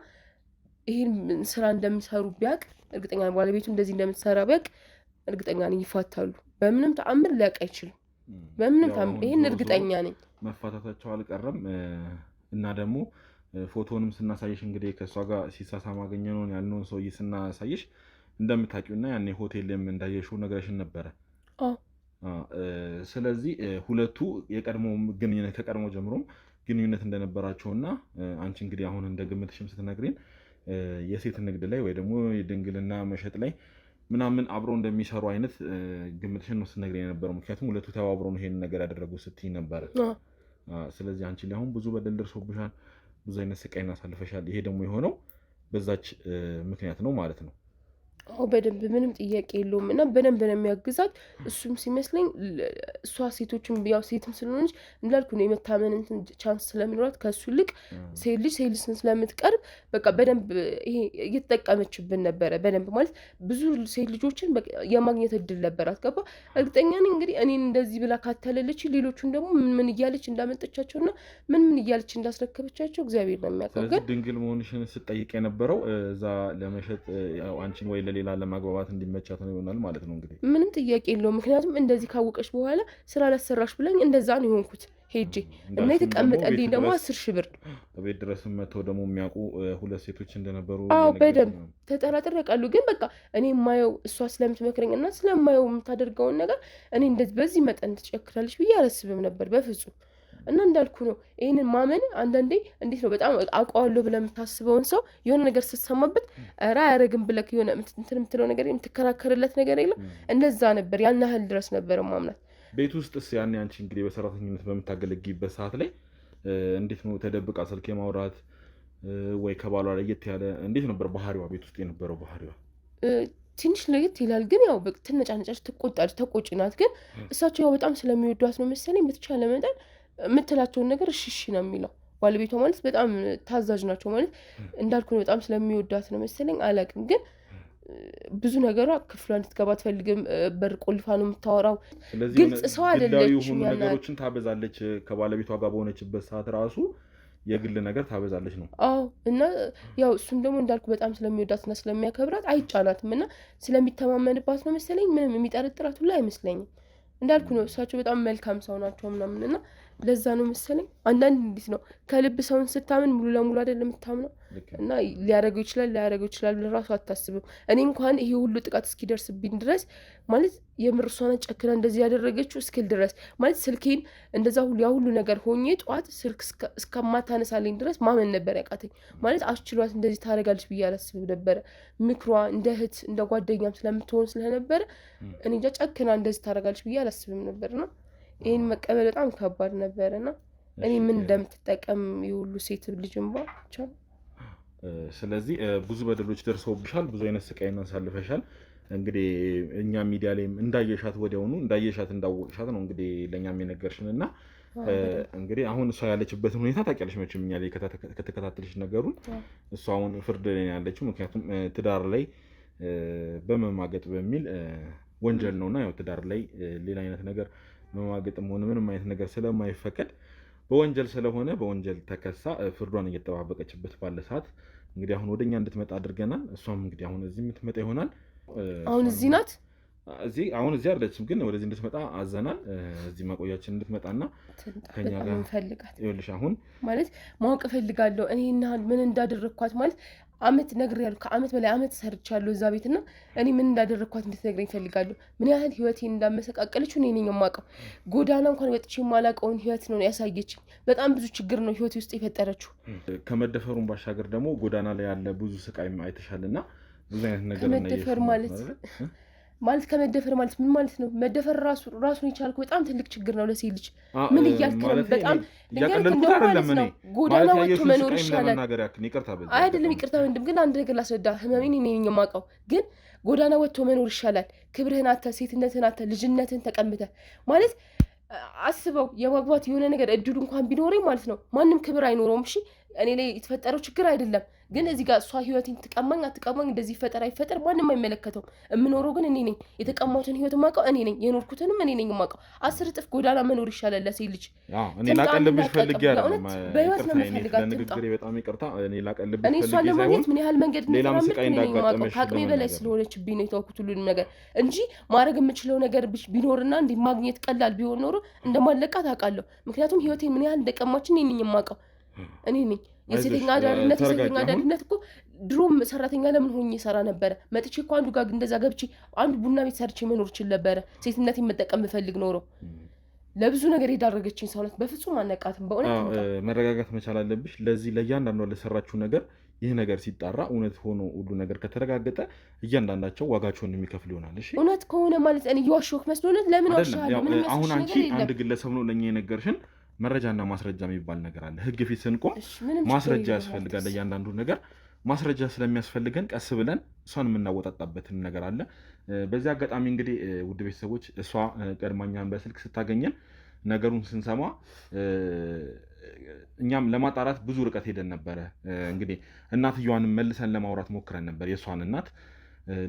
ይህን ስራ እንደሚሰሩ ቢያቅ እርግጠኛ ነኝ፣ ባለቤቱ እንደዚህ እንደምትሰራ ቢያቅ እርግጠኛ ነኝ ይፋታሉ። በምንም ተአምር ሊያውቅ አይችልም። በምንም ተአምር ይህን እርግጠኛ ነኝ። መፋታታቸው አልቀረም። እና ደግሞ ፎቶንም ስናሳየሽ እንግዲህ ከእሷ ጋር ሲሳሳ ማገኘ ነውን ያልነውን ሰውዬ ስናሳየሽ እንደምታውቂውና ያኔ ሆቴልም እንዳየሽው ነገርሽን ነበረ። ስለዚህ ሁለቱ የቀድሞ ግንኙነት ከቀድሞ ጀምሮም ግንኙነት እንደነበራቸውና አንቺ እንግዲህ አሁን እንደ ግምትሽም ስትነግሪን የሴት ንግድ ላይ ወይ ደግሞ የድንግልና መሸጥ ላይ ምናምን አብረው እንደሚሰሩ አይነት ግምትሽን ነው ስትነግሪን የነበረው። ምክንያቱም ሁለቱ ተባብረው ነው ይሄን ነገር ያደረጉ ስትይ ነበር። ስለዚህ አንቺ ላይ አሁን ብዙ በደል ደርሶብሻል፣ ብዙ አይነት ስቃይና አሳልፈሻል። ይሄ ደግሞ የሆነው በዛች ምክንያት ነው ማለት ነው። አዎ በደንብ ምንም ጥያቄ የለውም። እና በደንብ ነው የሚያግዛት። እሱም ሲመስለኝ እሷ ሴቶችም ያው ሴትም ስለሆነች እንዳልኩ ነው የመታመን እንትን ቻንስ ስለሚኖራት ከእሱ ይልቅ ሴት ልጅ ሴልስን ስለምትቀርብ በቃ በደንብ ይሄ እየተጠቀመችብን ነበረ። በደንብ ማለት ብዙ ሴት ልጆችን የማግኘት እድል ነበራት። ገባ? እርግጠኛ ነኝ እንግዲህ እኔን እንደዚህ ብላ ካታለለች ሌሎቹን ደግሞ ምን እያለች እንዳመጠቻቸውና ምን እያለች እንዳስረከበቻቸው እግዚአብሔር ነው የሚያውቀው። ግን ድንግል መሆንሽን ስትጠይቅ የነበረው እዛ ለመሸጥ አንቺን ወይ ሌላ ለማግባባት እንዲመቻት ነው ይሆናል ማለት ነው። እንግዲህ ምንም ጥያቄ የለውም። ምክንያቱም እንደዚህ ካወቀች በኋላ ስራ ላሰራሽ ብለኝ እንደዛ ነው የሆንኩት ሄጄ እና የተቀመጠልኝ ደግሞ 10,000 ብር ቤት ድረስ መጥተው ደግሞ የሚያውቁ ሁለት ሴቶች እንደነበሩ በደንብ ተጠራጥሬ ያውቃሉ። ግን በቃ እኔ የማየው እሷ ስለምትመክረኝ እና ስለማየው የምታደርገውን ነገር እኔ እንደዚህ በዚህ መጠን ትጨክራለች ብዬ አላስብም ነበር በፍጹም። እና እንዳልኩ ነው ይህንን ማመን አንዳንዴ እንዴት ነው በጣም አውቀዋለሁ ብለህ የምታስበውን ሰው የሆነ ነገር ስትሰማበት ኧረ አያረግም ብለህ የሆነ እንትን የምትለው ነገር የምትከራከርለት ነገር የለም። እንደዛ ነበር፣ ያን ያህል ድረስ ነበር ማምናት። ቤት ውስጥስ ያኔ አንቺ እንግዲህ በሰራተኝነት በምታገለግይበት ሰዓት ላይ እንዴት ነው ተደብቃ ስልክ የማውራት ወይ ከባሏ ለየት ያለ እንዴት ነበር ባህሪዋ? ቤት ውስጥ የነበረው ባህሪዋ ትንሽ ለየት ይላል። ግን ያው ትነጫነጫች፣ ትቆጣለች፣ ተቆጪ ናት። ግን እሳቸው ያው በጣም ስለሚወዷት ነው መሰለኝ በተቻለ መጠን የምትላቸውን ነገር እሺ ነው የሚለው። ባለቤቷ ማለት በጣም ታዛዥ ናቸው ማለት እንዳልኩ ነው። በጣም ስለሚወዳት ነው መሰለኝ አላውቅም። ግን ብዙ ነገሯ ክፍሏ እንድትገባ አትፈልግም። በር ቆልፋ ነው የምታወራው። ግልጽ ሰው አይደለችም። ነገሮችን ታበዛለች። ከባለቤቷ ጋር በሆነችበት ሰዓት ራሱ የግል ነገር ታበዛለች ነው። አዎ እና ያው እሱም ደግሞ እንዳልኩ በጣም ስለሚወዳትና ስለሚያከብራት አይጫናትም እና ስለሚተማመንባት ነው መሰለኝ ምንም የሚጠረጥራት ሁላ አይመስለኝም። እንዳልኩ ነው እሳቸው በጣም መልካም ሰው ናቸው ምናምን እና ለዛ ነው መሰለኝ አንዳንድ እንዴት ነው ከልብ ሰውን ስታምን ሙሉ ለሙሉ አይደለም የምታምነው እና ሊያደርገው ይችላል ለራሱ አታስብም። እኔ እንኳን ይሄ ሁሉ ጥቃት እስኪደርስብኝ ድረስ ማለት የምር እሷ ናት ጨክና እንደዚህ ያደረገችው እስክል ድረስ ማለት ስልኬን እንደዛ ሁሉ ያ ሁሉ ነገር ሆኜ ጠዋት ስልክ እስከማታነሳልኝ ድረስ ማመን ነበር ያቃተኝ። ማለት አስችሏት እንደዚህ ታደርጋለች ብዬ አላስብም ነበረ። ምክሯ እንደ እህት እንደ ጓደኛም ስለምትሆን ስለነበረ እኔ እንጃ ጨክና እንደዚህ ታደርጋለች ብዬ አላስብም ነበርና ይሄን መቀበል በጣም ከባድ ነበርና እኔ ምን እንደምትጠቀም የሁሉ ሴት ልጅም ብቻ። ስለዚህ ብዙ በደሎች ደርሰውብሻል፣ ብዙ አይነት ስቃይና አሳልፈሻል። እንግዲህ እኛ ሚዲያ ላይም እንዳየሻት ወዲያውኑ እንዳወቅሻት ነው እንግዲህ ለእኛም የነገርሽን እና እንግዲህ አሁን እሷ ያለችበትን ሁኔታ ታውቂያለሽ መቼም እኛ ላይ ከተከታተልሽ ነገሩን። እሷ አሁን ፍርድ ላይ ያለችው ምክንያቱም ትዳር ላይ በመማገጥ በሚል ወንጀል ነውና ያው ትዳር ላይ ሌላ አይነት ነገር መማገጥም ሆነ ምንም አይነት ነገር ስለማይፈቀድ በወንጀል ስለሆነ በወንጀል ተከሳ ፍርዷን እየተጠባበቀችበት ባለ ሰዓት እንግዲህ አሁን ወደኛ እንድትመጣ አድርገናል። እሷም እንግዲህ አሁን እዚህ የምትመጣ ይሆናል። አሁን እዚህ ናት። አሁን እዚህ አይደለችም፣ ግን ወደዚህ እንድትመጣ አዘናል። እዚህ ማቆያችን እንድትመጣና ከኛ ጋር እንፈልጋት። ይኸውልሽ አሁን ማለት ማወቅ እፈልጋለሁ እኔ እና ምን እንዳደረግኳት ማለት አመት ነግሬያለሁ። ከአመት በላይ አመት ሰርቻለሁ እዛ ቤትና እኔ ምን እንዳደረግኳት እንድትነግረኝ እፈልጋለሁ። ምን ያህል ህይወቴን እንዳመሰቃቀለችው እኔ ነኝ የማውቀው። ጎዳና እንኳን ወጥቼ የማላውቀውን ህይወት ነው ያሳየችኝ። በጣም ብዙ ችግር ነው ህይወቴ ውስጥ የፈጠረችው። ከመደፈሩን ባሻገር ደግሞ ጎዳና ላይ ያለ ብዙ ስቃይ አይተሻልና ብዙ አይነት ነገር ነው። ከመደፈር ማለት ከመደፈር ማለት ምን ማለት ነው? መደፈር ራሱን የቻልኩ በጣም ትልቅ ችግር ነው ለሴት ልጅ። ምን እያልክ ነው? በጣም ጎዳና ወጥቶ መኖር ይሻላል። አይደለም ይቅርታ ወንድም፣ ግን አንድ ነገር ላስረዳ። ህመሜን እኔ ነኝ የማውቀው። ግን ጎዳና ወጥቶ መኖር ይሻላል። ክብርህን አተ፣ ሴትነትህን አተ፣ ልጅነትህን ተቀምጠህ ማለት አስበው። የማግባት የሆነ ነገር እድሉ እንኳን ቢኖረኝ ማለት ነው ማንም ክብር አይኖረውም። እሺ እኔ ላይ የተፈጠረው ችግር አይደለም። ግን እዚህ ጋር እሷ ህይወቴን ትቀማኝ አትቀማኝ እንደዚህ ይፈጠር አይፈጠር ማንም አይመለከተውም። የምኖረው ግን እኔ ነኝ። የተቀማሁትን ህይወት የማውቀው እኔ ነኝ። የኖርኩትንም እኔ ነኝ የማውቀው። 10 እጥፍ ጎዳና መኖር ይሻላል ለሴት ልጅ። እኔ ላቀልብሽ ፈልጌ አይደለም። በህይወት ነው የምፈልጋት። ለንግግሬ በጣም ይቅርታ። እኔ ላቀልብሽ ፈልጌ እሷን ለማግኘት ምን ያህል መንገድ እንደተራመድኩ ከአቅሜ በላይ ስለሆነችብኝ ነው የተውኩት ሁሉንም ነገር እንጂ ማድረግ የምችለው ነገር ቢኖርና እንዲህ ማግኘት ቀላል ቢሆን ኖሮ እንደማለቃት አውቃለሁ። ምክንያቱም ህይወቴን ምን ያህል እንደቀማችን እኔ ነኝ የማውቀው። እኔ ነኝ የሴተኛ አዳሪነት እኮ ድሮም ሰራተኛ ለምን ሆኜ እሰራ ነበረ። መጥቼ እኮ አንዱ ጋር እንደዛ ገብቼ አንዱ ቡና ቤት ሰርቼ መኖር እችል ነበረ። ሴትነቴን መጠቀም ብፈልግ ኖሮ። ለብዙ ነገር የዳረገችኝ ሰው ናት። በፍጹም አነቃትም። በእውነት መረጋጋት መቻል አለብሽ። ለዚህ ለእያንዳንዷ ለሰራችሁ ነገር ይህ ነገር ሲጣራ እውነት ሆኖ ሁሉ ነገር ከተረጋገጠ እያንዳንዳቸው ዋጋቸውን የሚከፍል ይሆናል። እሺ እውነት ከሆነ ማለት እኔ እየዋሸሁህ መስሎነት ለምን ዋሻለሁ? አሁን አንቺ አንድ ግለሰብ ነው ለእኛ የነገርሽን። መረጃና ማስረጃ የሚባል ነገር አለ። ህግ ፊት ስንቆም ማስረጃ ያስፈልጋል። እያንዳንዱ ነገር ማስረጃ ስለሚያስፈልገን ቀስ ብለን እሷን የምናወጣጣበትን ነገር አለ። በዚህ አጋጣሚ እንግዲህ ውድ ቤተሰቦች እሷ ቀድማኛን በስልክ ስታገኘን ነገሩን ስንሰማ እኛም ለማጣራት ብዙ ርቀት ሄደን ነበረ። እንግዲህ እናትየዋንም መልሰን ለማውራት ሞክረን ነበር። የእሷን እናት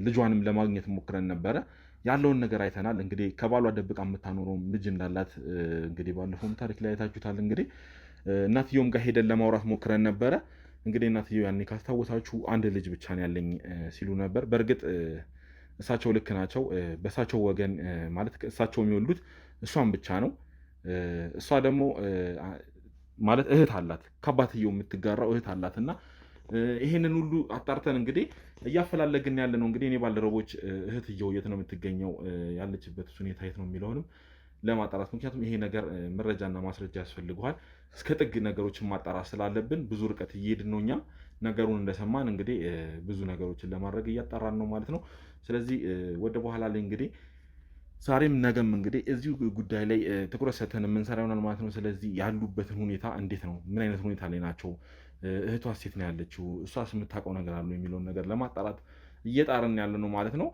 ልጇንም ለማግኘት ሞክረን ነበረ። ያለውን ነገር አይተናል። እንግዲህ ከባሏ ደብቃ የምታኖረው ልጅ እንዳላት እንግዲህ ባለፈውም ታሪክ ላይ አይታችሁታል። እንግዲህ እናትየውም ጋር ሄደን ለማውራት ሞክረን ነበረ። እንግዲህ እናትየው ያኔ ካስታወሳችሁ አንድ ልጅ ብቻ ነው ያለኝ ሲሉ ነበር። በእርግጥ እሳቸው ልክ ናቸው። በእሳቸው ወገን ማለት እሳቸው የሚወልዱት እሷን ብቻ ነው። እሷ ደግሞ ማለት እህት አላት፣ ከአባትየው የምትጋራው እህት አላት እና ይሄንን ሁሉ አጣርተን እንግዲህ እያፈላለግን ያለ ነው። እንግዲህ እኔ ባልደረቦች እህትየው የት ነው የምትገኘው፣ ያለችበት ሁኔታ የት ነው የሚለውንም ለማጣራት ምክንያቱም ይሄ ነገር መረጃና ማስረጃ ያስፈልገዋል። እስከ ጥግ ነገሮችን ማጣራት ስላለብን ብዙ ርቀት እየሄድን ነው። እኛም ነገሩን እንደሰማን እንግዲህ ብዙ ነገሮችን ለማድረግ እያጣራን ነው ማለት ነው። ስለዚህ ወደ በኋላ ላይ እንግዲህ ዛሬም ነገም እንግዲህ እዚሁ ጉዳይ ላይ ትኩረት ሰተን የምንሰራ ይሆናል ማለት ነው። ስለዚህ ያሉበትን ሁኔታ እንዴት ነው፣ ምን አይነት ሁኔታ ላይ ናቸው፣ እህቷ ሴት ነው ያለችው፣ እሷስ የምታውቀው ነገር አለው የሚለውን ነገር ለማጣራት እየጣርን ያለ ነው ማለት ነው።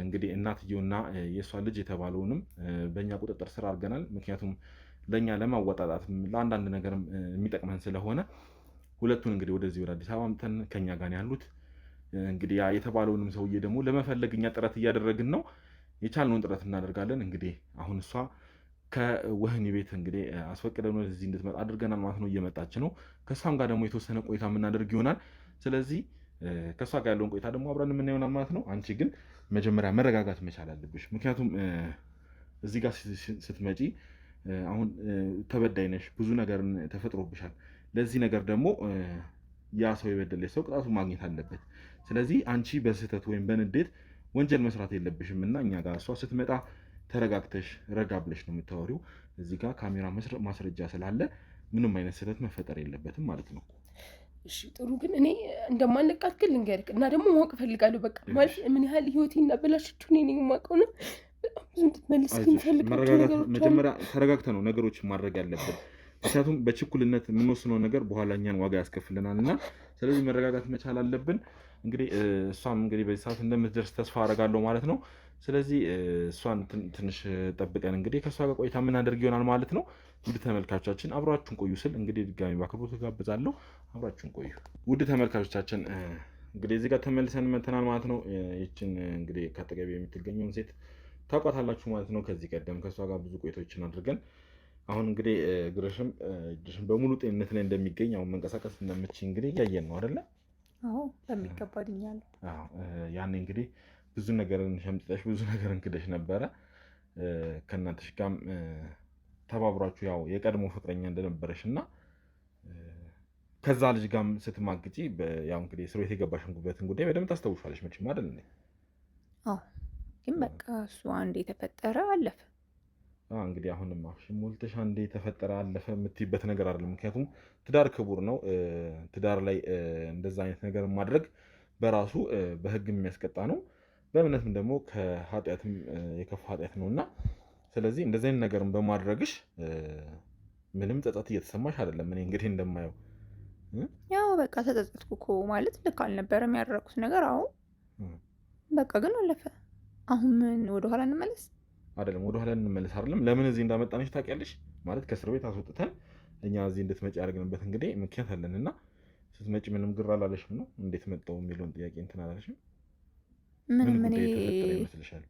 እንግዲህ እናትየውና የእሷ ልጅ የተባለውንም በእኛ ቁጥጥር ስር አድርገናል። ምክንያቱም ለእኛ ለማወጣጣት ለአንዳንድ ነገርም የሚጠቅመን ስለሆነ ሁለቱን እንግዲህ ወደዚህ ወደ አዲስ አበባ አምጥተን ከኛ ጋር ያሉት እንግዲህ ያ የተባለውንም ሰውዬ ደግሞ ለመፈለግ እኛ ጥረት እያደረግን ነው። የቻልነውን ጥረት እናደርጋለን። እንግዲህ አሁን እሷ ከወህኒ ቤት እንግዲህ አስፈቅደን ወደዚህ እንድትመጣ አድርገናል ማለት ነው። እየመጣች ነው። ከእሷም ጋር ደግሞ የተወሰነ ቆይታ የምናደርግ ይሆናል። ስለዚህ ከእሷ ጋር ያለውን ቆይታ ደግሞ አብረን የምናየው ይሆናል ማለት ነው። አንቺ ግን መጀመሪያ መረጋጋት መቻል አለብሽ። ምክንያቱም እዚህ ጋር ስትመጪ አሁን ተበዳይ ነሽ፣ ብዙ ነገር ተፈጥሮብሻል። ለዚህ ነገር ደግሞ ያ ሰው የበደለሽ ሰው ቅጣቱን ማግኘት አለበት። ስለዚህ አንቺ በስህተት ወይም በንዴት ወንጀል መስራት የለብሽም እና እኛ ጋር እሷ ስትመጣ ተረጋግተሽ ረጋ ብለሽ ነው የምታወሪው። እዚህ ጋር ካሜራ ማስረጃ ስላለ ምንም አይነት ስህተት መፈጠር የለበትም ማለት ነው። እሺ ጥሩ። ግን እኔ እንደማለቃት ግን ልንገርህ እና ደግሞ ማወቅ እፈልጋለሁ። በቃ ማለት ምን ያህል ህይወቴን እናበላሸችው እኔ ነኝ የማውቀው ነው። በጣም ብዙ እንድትመልስልኝ እፈልጋለሁ። መጀመሪያ ተረጋግተህ ነው ነገሮችን ማድረግ ያለብን። ምክንያቱም በችኩልነት የምንወስነው ነገር በኋላ እኛን ዋጋ ያስከፍልናል እና ስለዚህ መረጋጋት መቻል አለብን። እንግዲህ እሷም እንግዲህ በዚህ ሰዓት እንደምትደርስ ተስፋ አደርጋለሁ ማለት ነው። ስለዚህ እሷን ትንሽ ጠብቀን እንግዲህ ከእሷ ጋር ቆይታ የምናደርግ ይሆናል ማለት ነው። ውድ ተመልካቾቻችን አብራችሁን ቆዩ ስል እንግዲህ ድጋሚ በአክብሮት ጋብዛለሁ። አብራችሁን ቆዩ ውድ ተመልካቾቻችን። እንግዲህ እዚህ ጋር ተመልሰን መተናል ማለት ነው። ይችን እንግዲህ ከአጠገቤ የምትገኘውን ሴት ታውቋታላችሁ ማለት ነው። ከዚህ ቀደም ከእሷ ጋር ብዙ ቆይቶችን አድርገን አሁን እንግዲህ እግርሽም እጅሽም በሙሉ ጤንነት ላይ እንደሚገኝ አሁን መንቀሳቀስ እንደምትችይ እንግዲህ እያየን ነው አይደለ? አዎ በሚገባ ድኛለሁ። ያኔ እንግዲህ ብዙ ነገርን ሸምጥጠሽ ብዙ ነገርን ክደሽ ነበረ። ከእናንተሽ ጋርም ተባብሯችሁ ያው የቀድሞ ፍቅረኛ እንደነበረሽ እና ከዛ ልጅ ጋርም ስትማግጪ ያው እንግዲህ እስር ቤት የገባሽበትን ጉዳይ በደንብ ታስታውሻለሽ መቼም አይደል? አዎ ግን በቃ እሱ አንዴ የተፈጠረ አለፈ። እንግዲህ አሁንም አፍሽን ሞልተሽ አንዴ የተፈጠረ አለፈ የምትይበት ነገር አይደለም። ምክንያቱም ትዳር ክቡር ነው። ትዳር ላይ እንደዛ አይነት ነገር ማድረግ በራሱ በሕግ የሚያስቀጣ ነው። በእምነትም ደግሞ ከኃጢአትም የከፋ ኃጢአት ነው እና ስለዚህ እንደዚህ አይነት ነገርን በማድረግሽ ምንም ጸጸት እየተሰማሽ አይደለም። እኔ እንግዲህ እንደማየው ያው በቃ ተጸጸትኩ እኮ ማለት ልክ አልነበረም ያደረኩት ነገር። አዎ በቃ ግን አለፈ። አሁን ምን ወደኋላ እንመለስ? አይደለም ወደኋላ እንመለስ አይደለም። ለምን እዚህ እንዳመጣንሽ ታውቂያለሽ? ማለት ከእስር ቤት አስወጥተን እኛ እዚህ እንድትመጪ ያደረግንበት እንግዲህ ምክንያት አለን እና ስትመጪ ምንም ግር አላለሽም ነው? እንዴት መጣው የሚለውን ጥያቄ እንትን አላለሽም? ምን ጉዳይ የተፈጠረ ይመስልሻል?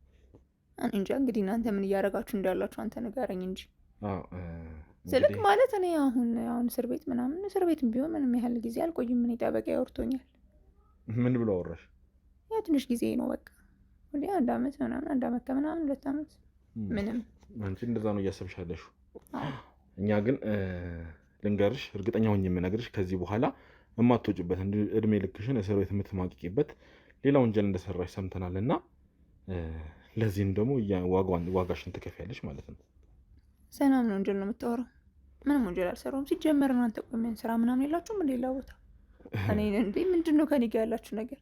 እኔ እንጃ። እንግዲህ እናንተ ምን እያደረጋችሁ እንዳላችሁ አንተ ንገረኝ እንጂ ስልክ ማለት እኔ አሁን እስር ቤት ምናምን እስር ቤትም ቢሆን ምንም ያህል ጊዜ አልቆይም። እኔ ጠበቃ ያወርቶኛል። ምን ብሎ አወራሽ? ያ ትንሽ ጊዜ ነው በቃ ወደ 1 ዓመት ምናምን 1 ዓመት ከምናምን 2 ዓመት ምንም። አንቺ እንደዛ ነው እያሰብሻለሽ። እኛ ግን ልንገርሽ፣ እርግጠኛ ሆኜ የምነግርሽ ከዚህ በኋላ የማትወጪበት እድሜ ልክሽን እስር ቤት የምትማቅቂበት ሌላ ወንጀል እንደሰራሽ ሰምተናል እና ለዚህም ደግሞ ዋጋሽን ትከፍያለሽ ማለት ነው። ሰላም ነው ወንጀል ነው የምታወራው? ምንም ወንጀል አልሰራሁም። ሲጀመር እናንተ ቆይ ምን ስራ ምናምን የላችሁም? ሌላ ቦታ እኔ እንዴ ምንድን ነው ከኔ ጋር ያላችሁ ነገር?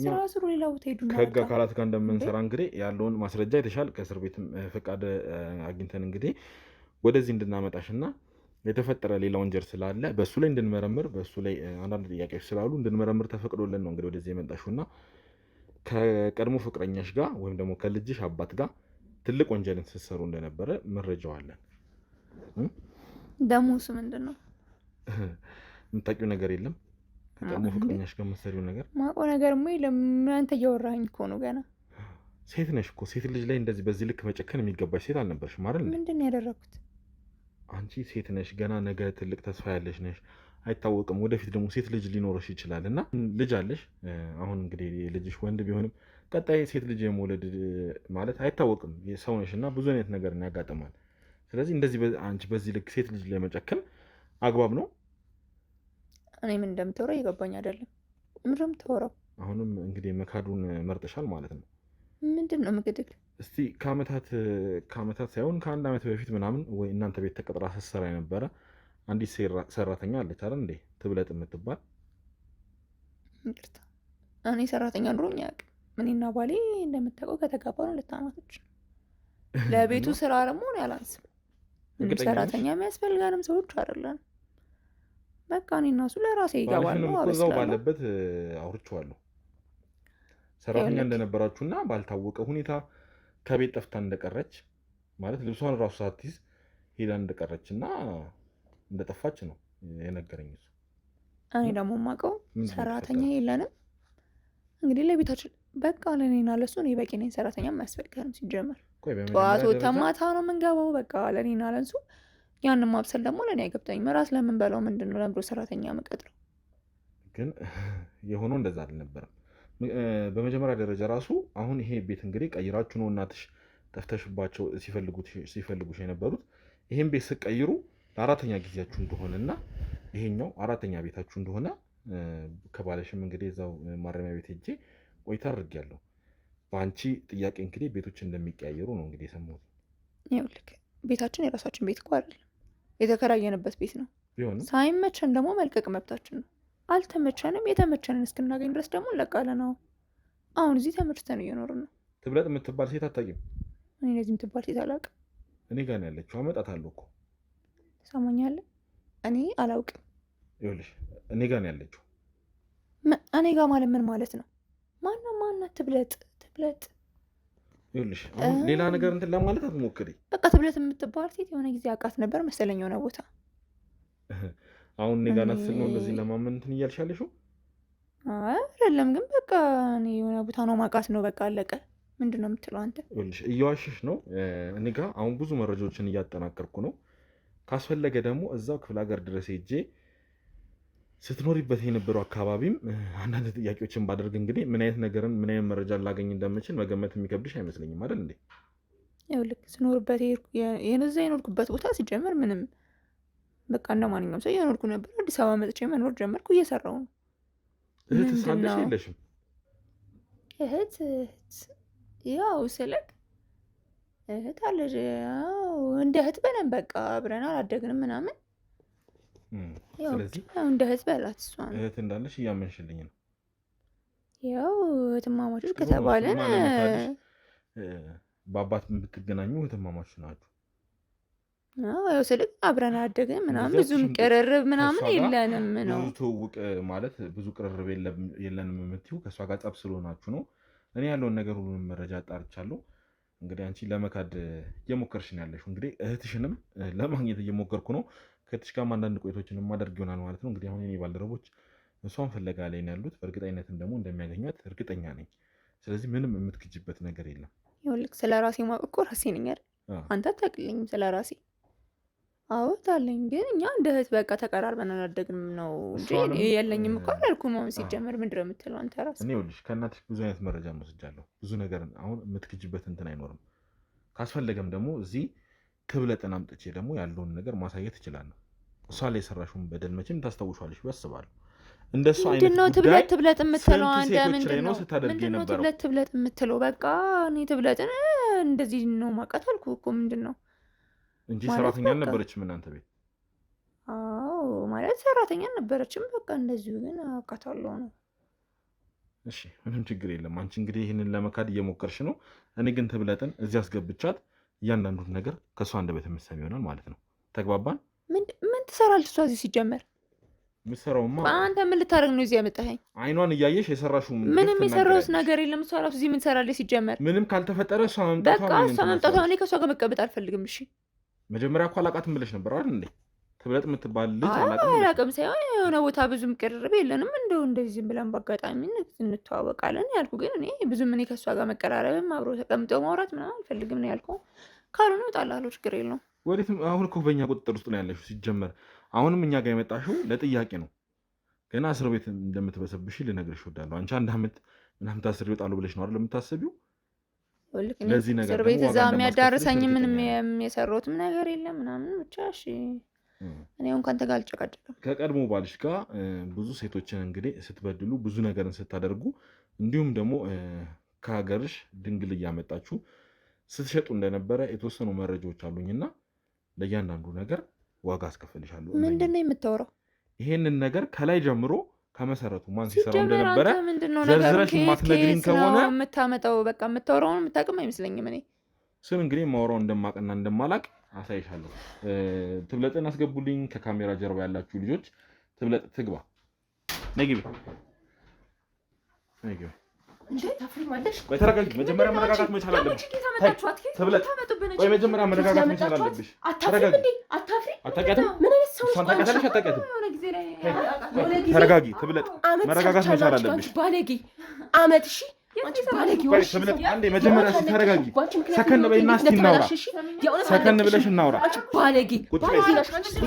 ስራ ስሩ፣ ሌላ ቦታ ሄዱ። ከህግ አካላት ጋር እንደምንሰራ እንግዲህ ያለውን ማስረጃ የተሻል ከእስር ቤትም ፈቃድ አግኝተን እንግዲህ ወደዚህ እንድናመጣሽ እና የተፈጠረ ሌላ ወንጀል ስላለ በእሱ ላይ እንድንመረምር በእሱ ላይ አንዳንድ ጥያቄዎች ስላሉ እንድንመረምር ተፈቅዶልን ነው እንግዲህ ወደዚህ የመጣሽው እና ከቀድሞ ፍቅረኛሽ ጋር ወይም ደግሞ ከልጅሽ አባት ጋር ትልቅ ወንጀልን ስትሰሩ እንደነበረ መረጃው አለን። ደግሞ እሱ ምንድን ነው የምታውቂው ነገር የለም? ከቀድሞ ፍቅረኛሽ ጋር የምትሰሪው ነገር ማውቀው ነገር ሞ የለም። አንተ እያወራኸኝ እኮ ነው ገና። ሴት ነሽ እኮ ሴት ልጅ ላይ እንደዚህ በዚህ ልክ መጨከን የሚገባሽ ሴት አልነበርሽም አይደል? ምንድን ነው ያደረኩት? አንቺ ሴት ነሽ፣ ገና ነገ ትልቅ ተስፋ ያለሽ ነሽ። አይታወቅም፣ ወደፊት ደግሞ ሴት ልጅ ሊኖርሽ ይችላል እና ልጅ አለሽ። አሁን እንግዲህ ልጅሽ ወንድ ቢሆንም ቀጣይ ሴት ልጅ የመውለድ ማለት አይታወቅም፣ ሰው ነሽ እና ብዙ አይነት ነገር ያጋጥማል። ስለዚህ እንደዚህ አንቺ በዚህ ልክ ሴት ልጅ ላይ መጨከን አግባብ ነው? እኔ ምን እንደምታወራው እየገባኝ አይደለም። ምንድን ነው የምታወራው? አሁንም እንግዲህ መካዱን መርጠሻል ማለት ነው። ምንድን ነው ምግድል? እስቲ ከአመታት ሳይሆን ከ1 ዓመት በፊት ምናምን ወይ እናንተ ቤት ተቀጥራ ስትሰራ የነበረ አንዲት ሰራተኛ አለች አይደል እንዴ? ትብለጥ የምትባል። ይቅርታ እኔ ሰራተኛ ኑሮኝ አያውቅም። እኔና ባሌ እንደምታውቀው ከተጋባን 2 ዓመቶች። ለቤቱ ስራ ደግሞ ነው ያላንስም። ምንም ሰራተኛ የሚያስፈልጋንም ሰዎች አይደለን። በቃ እኔ እና እሱ ለራሴ ይገባል ነው እዛው ባለበት አውርቼዋለሁ። ሰራተኛ እንደነበራችሁና ባልታወቀ ሁኔታ ከቤት ጠፍታ እንደቀረች ማለት ልብሷን ራሱ ሳትይዝ ሄዳ እንደቀረች እና እንደጠፋች ነው የነገረኝ እሱ። እኔ ደግሞ የማውቀው ሰራተኛ የለንም። እንግዲህ ለቤታችን በቃ ለእኔና ለእሱ እኔ በቂ ነኝ። ሰራተኛ አያስፈልገንም ሲጀመር። ጠዋት ወተን ማታ ነው የምንገባው። በቃ ለእኔና ለእሱ ያንን ማብሰል ደግሞ ለእኔ አይገብተኝም። ራስ ለምን በለው ምንድን ነው ለምዶ ሰራተኛ መቀጥረው? ግን የሆነው እንደዛ አልነበረም። በመጀመሪያ ደረጃ ራሱ አሁን ይሄ ቤት እንግዲህ ቀይራችሁ ነው እናትሽ ጠፍተሽባቸው ሲፈልጉሽ የነበሩት። ይሄን ቤት ስቀይሩ ለ4ኛ ጊዜያችሁ እንደሆነ እና ይሄኛው 4ኛ ቤታችሁ እንደሆነ ከባለሽም እንግዲህ እዛው ማረሚያ ቤት ሄጄ ቆይታ አድርጌያለሁ። በአንቺ ጥያቄ እንግዲህ ቤቶች እንደሚቀያየሩ ነው እንግዲህ የሰማሁት። ይኸውልህ ቤታችን የራሳችን ቤት እኮ አይደለም፣ የተከራየንበት ቤት ነው። ቢሆንም ሳይመቸን ደግሞ መልቀቅ መብታችን ነው። አልተመቸንም፣ የተመቸንን እስክናገኝ ድረስ ደግሞ እንለቃለን። ነው አሁን እዚህ ተመችተን እየኖርን ነው። ትብለጥ የምትባል ሴት አታውቂም? እኔ ለዚህ የምትባል ሴት አላውቅም። እኔ ጋር ነው ያለችው። አመጣታለሁ እኮ። ትሰማኛለህ? እኔ አላውቅም። ይኸውልሽ እኔ ጋር ነው ያለችው። እኔ ጋር ማለት ምን ማለት ነው? ማናት ትብለጥ? ይኸውልሽ አሁን ሌላ ነገር እንትን ለማለት አትሞክሪ። በቃ ትብለጥ የምትባል ሴት የሆነ ጊዜ አውቃት ነበር መሰለኝ የሆነ ቦታ። አሁን እኔ ጋር ናት ስል ነው እንደዚህ ለማመን እንትን እያልሻለሽው? አይደለም ግን በቃ እኔ የሆነ ቦታ ነው ማውቃት ነው በቃ አለቀ። ምንድን ነው የምትለው አንተ? ይኸውልሽ እየዋሸሽ ነው። እኔ ጋር አሁን ብዙ መረጃዎችን እያጠናቀርኩ ነው። ካስፈለገ ደግሞ እዛው ክፍለ ሀገር ድረስ ሄጄ ስትኖሪበት የነበረው አካባቢም አንዳንድ ጥያቄዎችን ባደርግ እንግዲህ ምን አይነት ነገርን ምን አይነት መረጃ ላገኝ እንደምችል መገመት የሚከብድሽ አይመስለኝም አይደል እንዴ? ይኸውልህ ስኖርበት የነዛ የኖርኩበት ቦታ ሲጀመር ምንም በቃ እንደ ማንኛውም ሰው እየኖርኩ ነበር። አዲስ አበባ መጥቼ መኖር ጀመርኩ፣ እየሰራሁ ነው። እህት ሳለሽ የለሽም? እህት ያው ስልክ እህት አለሽ? ያው እንደ እህት በለን በቃ አብረን አላደግንም ምናምን። ስለዚህ እንደ እህት በላት እሷን። እህት እንዳለሽ እያመንሽልኝ ነው? ያው እህትማማቾች ከተባለን በአባት የምትገናኙ እህትማማቾች ናችሁ? ያው ስልክ አብረን አላደግንም ምናምን፣ ብዙም ቅርርብ ምናምን የለንም ነው። ብዙ ትውውቅ ማለት ብዙ ቅርርብ የለንም የምትይው ከእሷ ጋር ጠብ ስለሆናችሁ ነው። እኔ ያለውን ነገር ሁሉንም መረጃ አጣርቻለሁ። እንግዲህ አንቺ ለመካድ እየሞከርሽ ነው ያለሽው። እንግዲህ እህትሽንም ለማግኘት እየሞከርኩ ነው። ከእህትሽ ጋርም አንዳንድ ቆይቶችን ማደርግ ይሆናል ማለት ነው። እንግዲህ አሁን የኔ ባልደረቦች እሷን ፍለጋ ላይ ነው ያሉት። በእርግጠኝነትም ደግሞ እንደሚያገኟት እርግጠኛ ነኝ። ስለዚህ ምንም የምትክጅበት ነገር የለም። ይኸውልህ ስለ ራሴ ማወቅ እኮ ራሴ ነኝ አይደል? አንተ አታውቅልኝም ስለ ራሴ። አዎ ታለኝ፣ ግን እኛ እንደ እህት በቃ ተቀራርበን አላደግንም ነው እንጂ የለኝም እኮ አላልኩም። አሁን ሲጀመር ምንድን ነው የምትለው አንተ ራስህ? እኔ ይኸውልሽ ከእናትሽ ብዙ አይነት መረጃ ወስጃለሁ። ብዙ ነገር አሁን የምትክጅበት እንትን አይኖርም። ካስፈለገም ደግሞ እዚህ ትብለጥን አምጥቼ ደግሞ ያለውን ነገር ማሳየት እችላለሁ። እሷ ላይ የሰራሽውን በደል መቼም ታስታውሻለሽ ያስባለሁ። እንደሱ አይነት ምንድን ነው ትብለጥ የምትለው አንተ? ምንድን ነው ትብለጥ የምትለው? በቃ እኔ ትብለጥን እንደዚህ ነው ማውቃት አልኩህ እኮ። ምንድን ነው እንጂ ሰራተኛ አልነበረችም እናንተ ቤት? አዎ ማለት ሰራተኛ አልነበረችም። በቃ እንደዚሁ ግን አውቃታለሁ ነው። እሺ ምንም ችግር የለም። አንቺ እንግዲህ ይህንን ለመካድ እየሞከርሽ ነው። እኔ ግን ትብለጥን እዚህ አስገብቻት እያንዳንዱን ነገር ከእሷ አንደበት የምትሰሚ ይሆናል ማለት ነው። ተግባባን? ምን ትሰራለች እሷ እዚህ ሲጀመር? ምሰራውማ አንተ ምን ልታደርግ ነው እዚህ ያመጣኸኝ? አይኗን እያየሽ የሰራሽው ምንም የሰራሁት ነገር የለም። እሷ እራሱ እዚህ ምን ትሰራለች ሲጀመር? ምንም ካልተፈጠረ እሷ መምጣቷ በቃ እሷ መምጣቷ እኔ ከእሷ ጋር መቀመጥ አልፈልግም። እሺ መጀመሪያ እኮ አላውቃትም ብለሽ ነበር አይደል እንዴ? ትብለጥ የምትባል ልጅ አላውቅም ሳይሆን የሆነ ቦታ ብዙም ቅርርብ የለንም። እንደው እንደዚህ ዝም ብለን በአጋጣሚ እንተዋወቃለን ያልኩ፣ ግን እኔ ብዙም እኔ ከእሷ ጋር መቀራረብም አብሮ ተቀምጦ ማውራት ምናምን አልፈልግም ነው ያልኩ። ካልሆነ እወጣልሃለሁ፣ ችግር የለውም። ወዴትም አሁን እኮ በእኛ ቁጥጥር ውስጥ ነው ያለሽው። ሲጀመር አሁንም እኛ ጋር የመጣሽው ለጥያቄ ነው። ገና እስር ቤት እንደምትበሰብሽ ልነግርሽ እወዳለሁ። አንቺ 1 ዓመት ምናምን ታስር ይወጣሉ ብለሽ ነው አይደል የምታስቢው? ለዚህ ነገር እስር ቤት እዛ የሚያዳርሰኝ ምንም የሰራሁትም ነገር የለም ምናምን ብቻ። እሺ እኔ እንኳን ጋር አልጨቃጨቅም። ከቀድሞ ባልሽ ጋር ብዙ ሴቶችን እንግዲህ ስትበድሉ ብዙ ነገርን ስታደርጉ እንዲሁም ደግሞ ከሀገርሽ ድንግል እያመጣችሁ ስትሸጡ እንደነበረ የተወሰኑ መረጃዎች አሉኝና ለእያንዳንዱ ነገር ዋጋ አስከፍልሻለሁ። ምንድን ነው የምታወራው? ይሄንን ነገር ከላይ ጀምሮ ከመሰረቱ ማን ሲሰራው እንደነበረ ዘርዝረሽ የማትነግሪኝ ከሆነ የምታመጣው በቃ የምታወራውን የምታውቅም አይመስለኝም። እኔ እሱን እንግዲህ ማወራው እንደማቅና እንደማላቅ አሳይሻለሁ። ትብለጥን አስገቡልኝ። ከካሜራ ጀርባ ያላችሁ ልጆች ትብለጥ ትግባ። ነይ ግቢ፣ ነይ ግቢ። ተረጋጊ። መጀመሪያ መረጋጋት መቻል አለብሽ። ትብለጥ ቆይ፣ መጀመሪያ መረጋጋት መቻል አለብሽ። ተረጋጊ። አታውቂያትም? እሷን ታውቂያታለሽ? አታውቂያትም? ተረጋጊ ትብለጥ፣ መረጋጋት መቻል አለብሽ። ባለጌ አመት እሺ ትብለጥ አንዴ መጀመሪያ ተረጋጊ። ሰከን በይና እስቲ እናውራ። ሰከን ብለሽ እናውራ። ባለጌ ቁጭ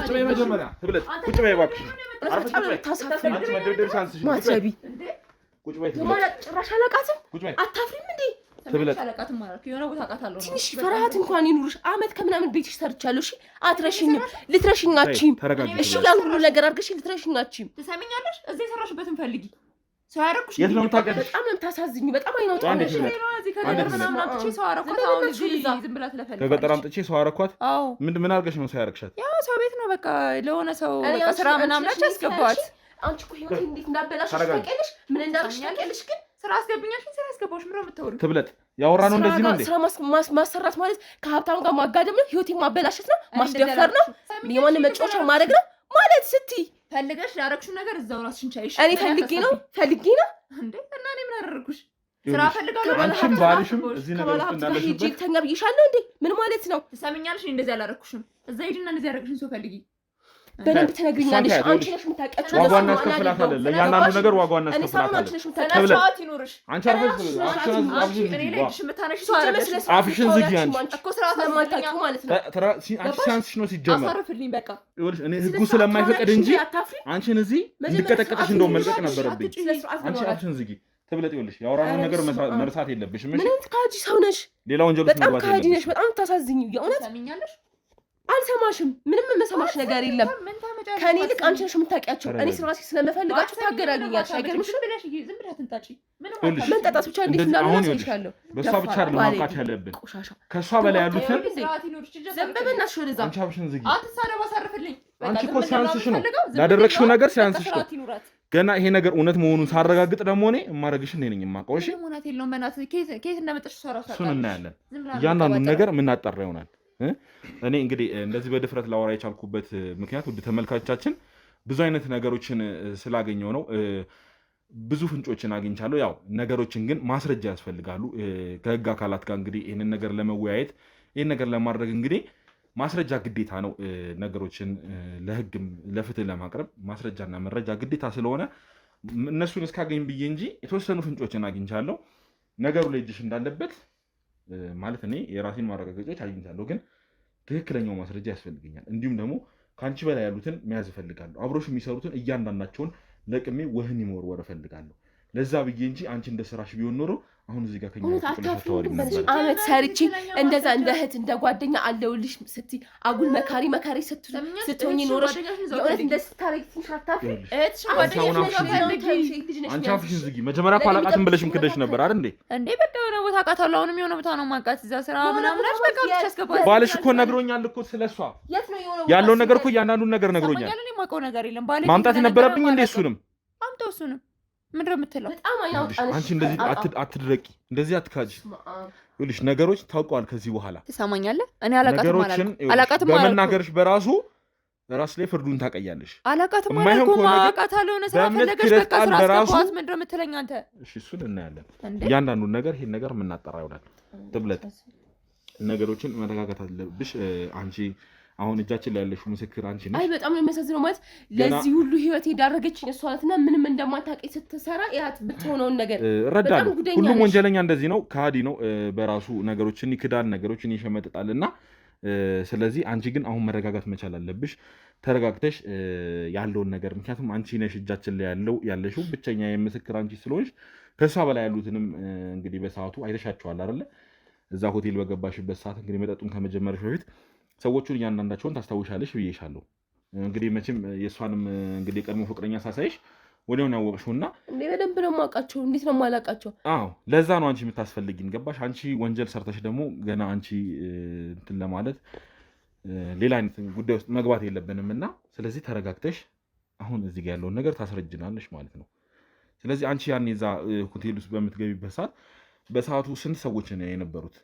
በይ መጀመሪያ ትብለጥ፣ ቁጭ በይ እባክሽ። አንቺ መደብደብ ሳንስሽ ቁጭ በይ ትብለጥ። ጭራሽ አላውቃትም። አታፍሪም እንዴ? ትብለጥ ትንሽ ፍርሃት እንኳን ይኑርሽ። አመት ከምናምን ቤትሽ ሰርቻለሁ። እሺ አትረሽኝም፣ ልትረሽኛችም። እሺ ያን ሁሉ ነገር አድርገሽ ልትረሽኛችም። ትሰሚኛለሽ? እዚህ የሰራሽበትን ፈልጊ። ሰው ያደረኩሽ የት ነው የምታውቂያለሽ? በጣም ነው የምታሳዝኝ። በጣም አይናውጣ አንዴ ትብለጥ። ከገጠር አምጥቼ ሰው አደረኳት። ምን አድርገሽ ነው ሰው ያደረግሻት? ያው ሰው ቤት ነው በቃ ለሆነ ሰው በቃ ስራ ምናምን ናቸው ያስገባዋት። አንቺ እኮ ህይወቴን እንዴት እንዳበላሽሽ ታውቂያለሽ? ምን እንዳልሽ ታውቂያለሽ? ግን ስራ አስገብኛሽ ስራ ያስገባሽ ምሮ የምታወሪው ትብለጥ። ያወራነው እንደዚህ ነው እንዴ? ስራ ማሰራት ማለት ከሀብታም ጋር ማጋደም ነው? ህይወቴን ማበላሸት ነው? ማስደፈር ነው? የማን መጫወቻ ማድረግ ነው? ማለት ስትይ ፈልገሽ ያደረግሽው ነገር እዛው ራስሽን ቻይሽ። እኔ ፈልጌ ነው እንዴ? እና እኔ ምን አደረግኩሽ? ስራ ፈልጋለሁ። አንቺም ባልሽም እዚህ ነገር ውስጥ እንዳለሽበት ሂጂ ተኛ ብዬሻለሁ እንዴ? ምን ማለት ነው? ትሰሚኛለሽ? እንደዚህ አላደረግኩሽም። እዛ ሂጂና እንደዚህ ያደረግሽን ሰው ፈልጊ። በደንብ ትነግሪኛለሽ። አንቺ ነሽ የምታውቂያቸው። ዋጋዋን እናስከፍላታለን። ለእያንዳንዱ ነገር ዋጋዋን እናስከፍላታለን። አንቺ ነሽ የምታውቂያቸው። አንቺ አፍሽን ዝጊ። አንቺ እኮ ስራ ስለማታውቂው ማለት ነው። አንቺ ሲያንስሽ ነው ሲጀመር። አሳርፍልኝ በቃ። እኔ ህጉ ስለማይፈቅድ እንጂ አንቺን እዚህ እንድቀጠቀጥሽ እንደውም መልቀቅ ነበረብኝ። አንቺ አፍሽን ዝጊ። ትብለጥ ይኸውልሽ፣ ያወራነው ነገር መርሳት የለብሽም። እሺ፣ ምን አይነት ካጂ ሰው ነሽ? ሌላ ወንጀል ውስጥ መግባት የለብሽም። በጣም ካጂ ነሽ። በጣም ታሳዝኝ። የእውነት ትሰሚኛለሽ? አልሰማሽም። ምንም የምሰማሽ ነገር የለም። ከኔ ይልቅ አንቺ ነሽ የምታውቂያቸው። እኔ ስራሴ ስለምፈልጋቸው ታገናኛለሽ። አይገርምሽም? መንጠጣት ብቻ እንዴት እንዳልሆነ አሳይሻለሁ። በእሷ ብቻ አይደለም ማውቃት ያለብን ከእሷ በላይ ያሉትን። ዝም በእናትሽ ወደዛ። አንቺ አፍሽን ዝጊ። አትሳደብ፣ አሳርፍልኝ። አንቺ እኮ ሲያንስሽ ነው ላደረግሽው ነገር ሲያንስሽ ነው። ገና ይሄ ነገር እውነት መሆኑን ሳረጋግጥ ደግሞ እኔ የማረግሽ እኔ ነኝ የማውቀው። እሺ፣ እውነት የለውም። በእናትህ ከየት እንደመጣሽ እሱን እናያለን። እያንዳንዱን ነገር የምናጠራ ይሆናል። እኔ እንግዲህ እንደዚህ በድፍረት ላወራ የቻልኩበት ምክንያት ውድ ተመልካቾቻችን ብዙ አይነት ነገሮችን ስላገኘው ነው። ብዙ ፍንጮችን አግኝቻለሁ። ያው ነገሮችን ግን ማስረጃ ያስፈልጋሉ። ከህግ አካላት ጋር እንግዲህ ይህንን ነገር ለመወያየት ይህን ነገር ለማድረግ እንግዲህ ማስረጃ ግዴታ ነው። ነገሮችን ለህግም ለፍትህ ለማቅረብ ማስረጃና መረጃ ግዴታ ስለሆነ እነሱን እስካገኝ ብዬ እንጂ የተወሰኑ ፍንጮችን አግኝቻለሁ። ነገሩ ላይ እጅሽ እንዳለበት ማለት እኔ የራሴን ማረጋገጫዎች አግኝቻለሁ፣ ግን ትክክለኛው ማስረጃ ያስፈልገኛል። እንዲሁም ደግሞ ከአንቺ በላይ ያሉትን መያዝ እፈልጋለሁ። አብሮሽ የሚሰሩትን እያንዳንዳቸውን ለቅሜ ወህኒ መወርወር እፈልጋለሁ። ለዛ ብዬ እንጂ አንቺ እንደ ስራሽ ቢሆን ኖሮ አሁን እዚህ ጋር ከኛ አመት ሰርቼ እንደዛ እንደ እህት እንደ ጓደኛ አለውልሽ ስትይ አጉል መካሪ ስትሆኚ ኖረሽ የእውነት እንደ ስታረጊ ትንሻታፊ አንቺ አፍሽን ዝጊ። መጀመሪያ እኮ አላውቃትም ብለሽም ክደሽ ነበር አይደል እንዴ? እንዴ በቃ የሆነ ቦታ አውቃታለሁ። አሁንም የሆነ ቦታ ነው የማውቃት። እዛ ስራ ምናምን በቃ ብቻ ባልሽ እኮ ነግሮኛል እኮ ስለሷ ያለውን ነገር እኮ እያንዳንዱን ነገር ነግሮኛል። እኔ የማውቀው ነገር የለም። ማምጣት የነበረብኝ እንዴ እሱንም አምጣው። እሱንም ምንድነው የምትለው? አንቺ እንደዚህ አትድረቂ፣ እንደዚህ አትካጂ። ይኸውልሽ ነገሮች ታውቀዋል። ከዚህ በኋላ ትሰማኛለህ? እኔ አላቃትም በመናገርሽ በራሱ ራስ ላይ ፍርዱን ታቀያለሽ። አላቃትም ማለት እኮ አውቃታለሁ። ነው ስራ ፈለገሽ በቃ ስራ አስገባት። ምንድነው የምትለኝ አንተ? እሺ እሱን እናያለን። እያንዳንዱን ነገር ይሄን ነገር የምናጠራ ይሆናል። ትብለጥ ነገሮችን መረጋጋት አለብሽ አንቺ። አሁን እጃችን ላይ ያለሽው ምስክር አንቺ ነሽ። አይ በጣም ነው የሚያሳዝነው። ማለት ለዚህ ሁሉ ህይወት የዳረገችኝ እሷ ናትና ምንም እንደማታውቂ ስትሰራ ያት ብትሆነውን ነገር እረዳለሁ። ሁሉም ወንጀለኛ እንደዚህ ነው፣ ከሃዲ ነው። በራሱ ነገሮችን ይክዳል፣ ነገሮችን ይሸመጥጣልና ስለዚህ አንቺ ግን አሁን መረጋጋት መቻል አለብሽ። ተረጋግተሽ ያለውን ነገር ምክንያቱም አንቺ ነሽ እጃችን ላይ ያለሽው ብቸኛ የምስክር አንቺ ስለሆንሽ ከእሷ በላይ ያሉትንም እንግዲህ በሰዓቱ አይተሻቸዋል አይደለ? እዛ ሆቴል በገባሽበት ሰዓት እንግዲህ መጠጡን ከመጀመርሽ በፊት ሰዎቹን እያንዳንዳቸውን ታስታውሻለሽ ብዬሻለሁ። እንግዲህ መቼም የእሷንም እንግዲህ የቀድሞ ፍቅረኛ ሳሳይሽ ወዲያውን ያወቅሽውና እንዴ በደንብ ነው የማውቃቸው። እንዴት ነው የማላውቃቸው? አዎ ለዛ ነው አንቺ የምታስፈልጊን። ገባሽ? አንቺ ወንጀል ሰርተሽ ደግሞ ገና አንቺ እንትን ለማለት ሌላ አይነት ጉዳይ ውስጥ መግባት የለብንም እና ስለዚህ ተረጋግተሽ አሁን እዚህ ጋር ያለውን ነገር ታስረጅናለሽ ማለት ነው። ስለዚህ አንቺ ያን የዛ ሆቴል ውስጥ በምትገቢበት ሰዓት በሰዓቱ ስንት ሰዎች ነው የነበሩት?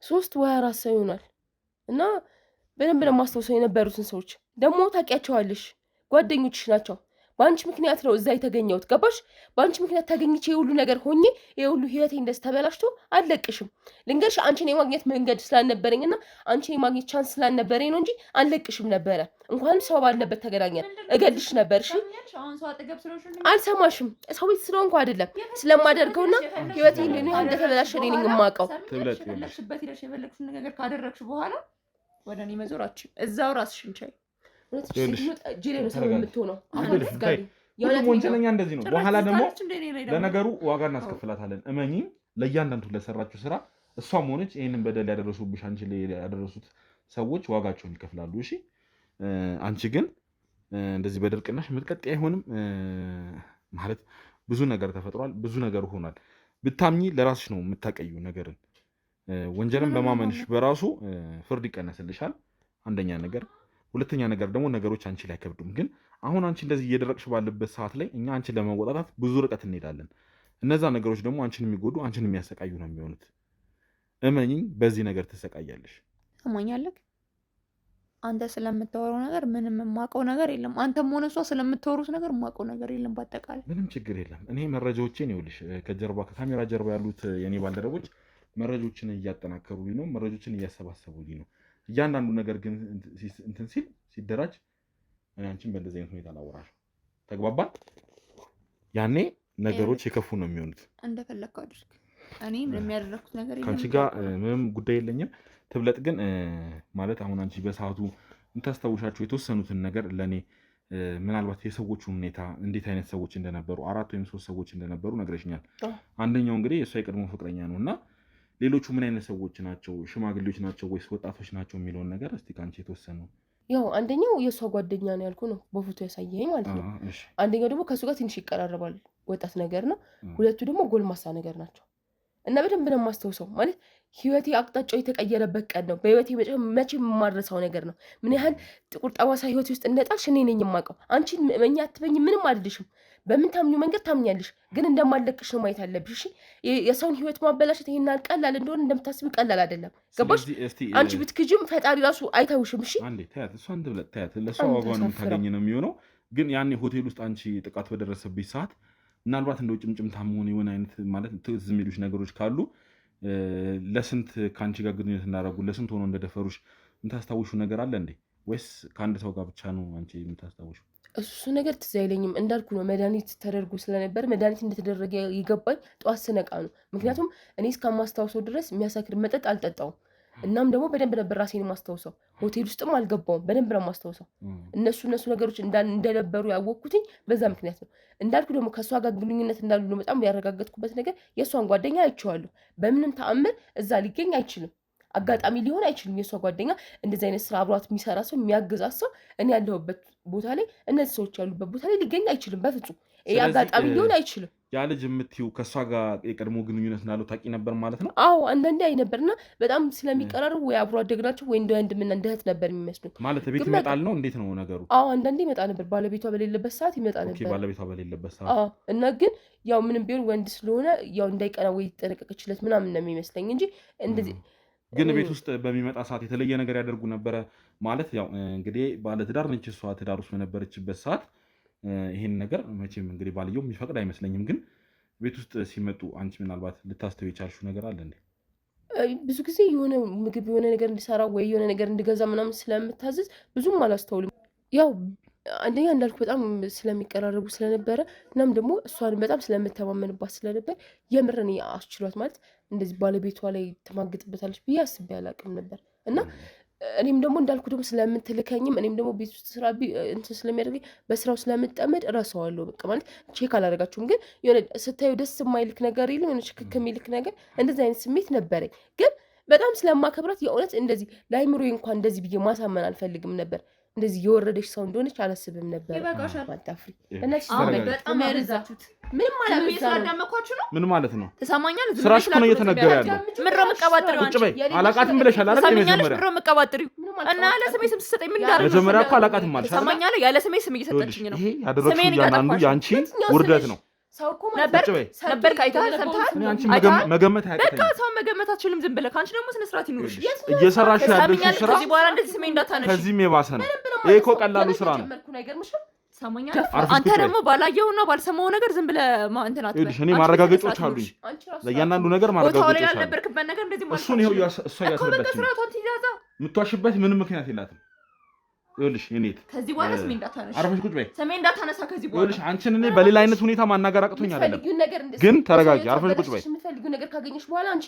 3 ወይ 4 ሰው ይሆናል። እና በደንብ ነው የማስታውሰው የነበሩትን ሰዎች። ደግሞ ታውቂያቸዋለሽ፣ ጓደኞችሽ ናቸው። በአንቺ ምክንያት ነው እዛ የተገኘሁት። ገባሽ? በአንቺ ምክንያት ተገኝቼ የሁሉ ነገር ሆኜ የሁሉ ህይወቴ እንደዚህ ተበላሽቶ አልለቅሽም። ልንገርሽ አንቺን የማግኘት መንገድ ስላልነበረኝና አንቺን የማግኘት ቻንስ ስላልነበረኝ ነው እንጂ አልለቅሽም ነበረ። እንኳንም ሰው ባለበት ተገናኘን እገልሽ ነበር። እሺ አልሰማሽም። ሰው ቤት ስለሆንኩ አይደለም ስለማደርገውና ህይወቴ እንደተበላሸ እኔ ነኝ የማውቀው። የፈለግሽበት ሄደሽ የፈለግሽውን ነገር ካደረግሽ በኋላ ወደ እኔ መዞራችን እዛው ራስሽን ቻይ። ሁሉም ወንጀለኛ እንደዚህ ነው። በኋላ ደግሞ ለነገሩ ዋጋ እናስከፍላታለን። እመኚኝ፣ ለእያንዳንዱ ለሰራችሁ ስራ እሷም ሆነች ይህንን በደል ያደረሱብሽ አንቺ ላይ ያደረሱት ሰዎች ዋጋቸውን ይከፍላሉ። እሺ አንቺ ግን እንደዚህ በድርቅናሽ የምትቀጥ አይሆንም። ማለት ብዙ ነገር ተፈጥሯል፣ ብዙ ነገር ሆኗል። ብታምኚ ለራስሽ ነው የምታቀዩ ነገርን። ወንጀልን በማመንሽ በራሱ ፍርድ ይቀነስልሻል። አንደኛ ነገር። ሁለተኛ ነገር ደግሞ ነገሮች አንቺ ላይ አይከብዱም። ግን አሁን አንቺ እንደዚህ እየደረቅሽ ባለበት ሰዓት ላይ እኛ አንቺን ለመወጣታት ብዙ ርቀት እንሄዳለን። እነዛ ነገሮች ደግሞ አንቺን የሚጎዱ አንቺን የሚያሰቃዩ ነው የሚሆኑት። እመኚኝ፣ በዚህ ነገር ትሰቃያለሽ። ሰማኛለህ? አንተ ስለምታወራው ነገር ምንም የማውቀው ነገር የለም። አንተም ሆነ እሷ ስለምታወሩት ነገር የማውቀው ነገር የለም። በአጠቃላይ ምንም ችግር የለም። እኔ መረጃዎችን ይኸውልሽ ከካሜራ ጀርባ ያሉት የኔ ባልደረቦች መረጃዎችን እያጠናከሩልኝ ነው፣ መረጃዎችን እያሰባሰቡልኝ ነው። እያንዳንዱ ነገር ግን እንትን ሲደራጅ እኔ አንቺን በእንደዚህ አይነት ሁኔታ አላወራሽም። ተግባባን? ያኔ ነገሮች የከፉ ነው የሚሆኑት። እንደፈለግከው አድርግ። እኔ የሚያደርኩት ነገር የለም። ከአንቺ ጋር ምንም ጉዳይ የለኝም። ትብለጥ ግን ማለት አሁን አንቺ በሰዓቱ የምታስታውሻቸው የተወሰኑትን ነገር ለእኔ ምናልባት የሰዎቹን ሁኔታ እንዴት አይነት ሰዎች እንደነበሩ 4 ወይም 3 ሰዎች እንደነበሩ ነግረሽኛል። አንደኛው እንግዲህ የእሷ የቀድሞ ፍቅረኛ ነው እና ሌሎቹ ምን አይነት ሰዎች ናቸው? ሽማግሌዎች ናቸው ወይስ ወጣቶች ናቸው የሚለውን ነገር እስቲ ከአንቺ የተወሰኑ። ያው አንደኛው የእሷ ጓደኛ ነው ያልኩ ነው በፎቶ ያሳየኝ ማለት ነው። አንደኛው ደግሞ ከእሱ ጋር ትንሽ ይቀራረባል፣ ወጣት ነገር ነው። ሁለቱ ደግሞ ጎልማሳ ነገር ናቸው እና በደንብ ነው የማስታውሰው። ማለት ህይወቴ አቅጣጫው የተቀየረበት ቀን ነው። በህይወቴ መቼ የማድረሰው ነገር ነው። ምን ያህል ጥቁር ጠባሳ ህይወቴ ውስጥ እንደጣልሽ እኔ ነኝ የማውቀው። አንቺ መኛ አትበኝ፣ ምንም አልልሽም። በምን ታምኙ መንገድ ታምኛለሽ፣ ግን እንደማለቅሽ ነው ማየት አለብሽ። የሰውን ህይወት ማበላሸት ይሄን ቀላል እንደሆነ እንደምታስቢ ቀላል አይደለም። ገባሽ? አንቺ ብትክጂም ፈጣሪ ራሱ አይተውሽም። እሺ አንዴ ታያት፣ እሷ እንድብለት ታያት። ለሷ ዋጋውን የምታገኝ ነው የሚሆነው። ግን ያኔ ሆቴል ውስጥ አንቺ ጥቃት በደረሰብሽ ሰዓት ምናልባት እንደው ጭምጭምታ መሆን የሆነ አይነት ማለት ትዝ የሚሉሽ ነገሮች ካሉ ለስንት ከአንቺ ጋር ግንኙነት እንዳደረጉ ለስንት ሆኖ እንደደፈሩሽ የምታስታውሹ ነገር አለ እንዴ? ወይስ ከአንድ ሰው ጋር ብቻ ነው አንቺ የምታስታውሹ? እሱ ነገር ትዝ አይለኝም። እንዳልኩ ነው መድኃኒት ተደርጎ ስለነበር መድኃኒት እንደተደረገ ይገባኝ ጠዋት ስነቃ ነው። ምክንያቱም እኔ እስከማስታውሰው ድረስ የሚያሳክር መጠጥ አልጠጣውም። እናም ደግሞ በደንብ ነበር ራሴን የማስታውሰው። ሆቴል ውስጥም አልገባውም። በደንብ ነው የማስታውሰው። እነሱ ነገሮች እንደነበሩ ያወቅኩትኝ በዛ ምክንያት ነው። እንዳልኩ ደግሞ ከእሷ ጋር ግንኙነት እንዳሉ ነው በጣም ያረጋገጥኩበት ነገር የእሷን ጓደኛ አይቼዋለሁ። በምንም ተአምር እዛ ሊገኝ አይችልም። አጋጣሚ ሊሆን አይችልም። የእሷ ጓደኛ እንደዚህ አይነት ስራ አብሯት የሚሰራ ሰው የሚያግዛት ሰው እኔ ያለሁበት ቦታ ላይ እነዚህ ሰዎች ያሉበት ቦታ ላይ ሊገኝ አይችልም በፍጹም። ይሄ አጋጣሚ ሊሆን አይችልም። ያ ልጅ የምትይው ከእሷ ጋር የቀድሞ ግንኙነት እንዳለው ታውቂ ነበር ማለት ነው? አዎ አንዳንዴ አይ ነበርና በጣም ስለሚቀራረቡ ወይ አብሮ አደግ ናቸው ወይ እንደ ወንድምና እንደ እህት ነበር የሚመስሉት። ማለት ቤት ይመጣል ነው እንዴት ነው ነገሩ? አዎ አንዳንዴ ይመጣ ነበር። ባለቤቷ በሌለበት ሰዓት ይመጣ ነበር። ኦኬ ባለቤቷ በሌለበት ሰዓት። አዎ እና ግን ያው ምንም ቢሆን ወንድ ስለሆነ ያው እንዳይቀና ወይ ይጠነቀቅችለት ምናምን ነው የሚመስለኝ እንጂ እንደዚህ ግን ቤት ውስጥ በሚመጣ ሰዓት የተለየ ነገር ያደርጉ ነበረ ማለት ያው እንግዲህ ባለትዳር ነች እሷ። ትዳር ውስጥ በነበረችበት ሰዓት ይሄን ነገር መቼም እንግዲህ ባልየው የሚፈቅድ አይመስለኝም። ግን ቤት ውስጥ ሲመጡ አንቺ ምናልባት ልታስተው የቻልሽው ነገር አለ እንዴ? ብዙ ጊዜ የሆነ ምግብ የሆነ ነገር እንዲሰራ ወይ የሆነ ነገር እንዲገዛ ምናምን ስለምታዘዝ ብዙም አላስተውልም። ያው አንደኛ እንዳልኩ በጣም ስለሚቀራረቡ ስለነበረ እናም ደግሞ እሷን በጣም ስለምተማመንባት ስለነበር የምርን አስችሏት ማለት እንደዚህ ባለቤቷ ላይ ተማግጥበታለች ብዬ አስቤ አላቅም ነበር እና እኔም ደግሞ እንዳልኩ ደግሞ ስለምትልከኝም እኔም ደግሞ ቤት ውስጥ ስራ እንትን ስለሚያደርገኝ በስራው ስለምጠመድ እረሳዋለሁ። በቃ ማለት ቼክ አላደርጋችሁም። ግን የሆነ ስታዩ ደስ የማይልክ ነገር የለም የሆነ ሽክክ የሚልክ ነገር እንደዚህ አይነት ስሜት ነበረኝ። ግን በጣም ስለማከብራት የእውነት እንደዚህ ለአይምሮ እንኳን እንደዚህ ብዬ ማሳመን አልፈልግም ነበር። እንደዚህ የወረደች ሰው እንደሆነች አላስብም ነበር። ማታፍሪ በጣም ያረዛችሁት ምንም ምን ማለት ነው? ተሰማኛለህ? ስራሽ እኮ ነው እየተነገረ ያለው። ምንድን ነው የምትቀባጥሪው? ቁጭ በይ። አላቃትም ብለሻል አይደል? ተሰማኛለህ? ምንድን ነው የምትቀባጥሪው? እና ያለ ስሜ ስም ስትሰጠኝ ምን እንዳደረግሽ? መጀመሪያ እኮ አላቃትም ማለት ተሰማኛለህ? ያለ ስሜ ስም እየሰጠችኝ ነው። ይሄ ያደረግሽው ያንዳንዱ ያንቺ ውርደት ነው። ሰው እኮ ነበር ካይተሃል ሰምተሃል? አንቺ መገመት አያቅተኝም። በቃ ሰው መገመት አትችልም። ዝም ብለህ ከአንቺ ደግሞ ስነ ስርዓት ይኑርሽ። እየሰራሽ ያለሽው ስራ ከዚህ በኋላ እንደዚህ ስሜ እንዳታነሺ። ከዚህም የባሰ ነው። ይሄ እኮ ቀላሉ ስራ ነው። አንተ ደግሞ ባላየውና ባልሰማው ነገር ዝም ብለህ እንትን አትበል። እኔ ማረጋገጫዎች አሉኝ ለእያንዳንዱ ነገር ማረጋገጫዎች አሉኝ። ያልነበርክበት ነገር እንደዚህ ማለት እሱን ይኸው እሷ እያስረዳችኝ ነው። የምትዋሽበት ምንም ምክንያት የላትም። ይኸውልሽ እኔት ከዚህ በኋላ ስሜ እንዳታነሳ፣ አርፈሽ ቁጭ በይ። ስሜ እንዳታነሳ ከዚህ በኋላ። ይኸውልሽ አንቺን እኔ በሌላ አይነት ሁኔታ ማናገር አቅቶኝ አይደለም፣ ግን ተረጋጊ። አርፈሽ ቁጭ በይ። የምትፈልጊው ነገር ካገኘሽ በኋላ አንቺ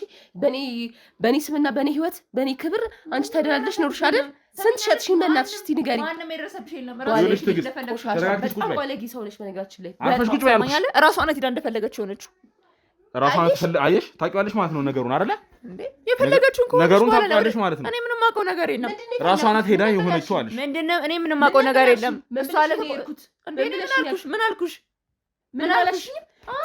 በኔ ስምና በኔ ህይወት በኔ ክብር አንቺ ተደራለሽ ኖርሽ አይደል? ስንት ሸጥሽኝ? በእናትሽ እስቲ ንገሪኝ። ማንንም የደረሰብሽ የለም። በጣም ባለጌ ሰው ነሽ በነገራችን ላይ። አርፈሽ ቁጭ በይ አልኩሽ። እራሷ ናት ሄዳ እንደፈለገች ሆነች። ራሷን አየሽ፣ ታውቂዋለሽ ማለት ነው ነገሩን አይደለ? እንዴ የፈለገችውን እኮ ነገሩን ታውቂዋለሽ ማለት ነው። እኔ ምንም አውቀው ነገር የለም። ራሷ ናት ሄዳ የሆነችው አለሽ። ምንድነው? እኔ ምንም አውቀው ነገር የለም። እሷ አለ ተቆርኩት። እንዴ ምን አልኩሽ? ምን አልኩሽ?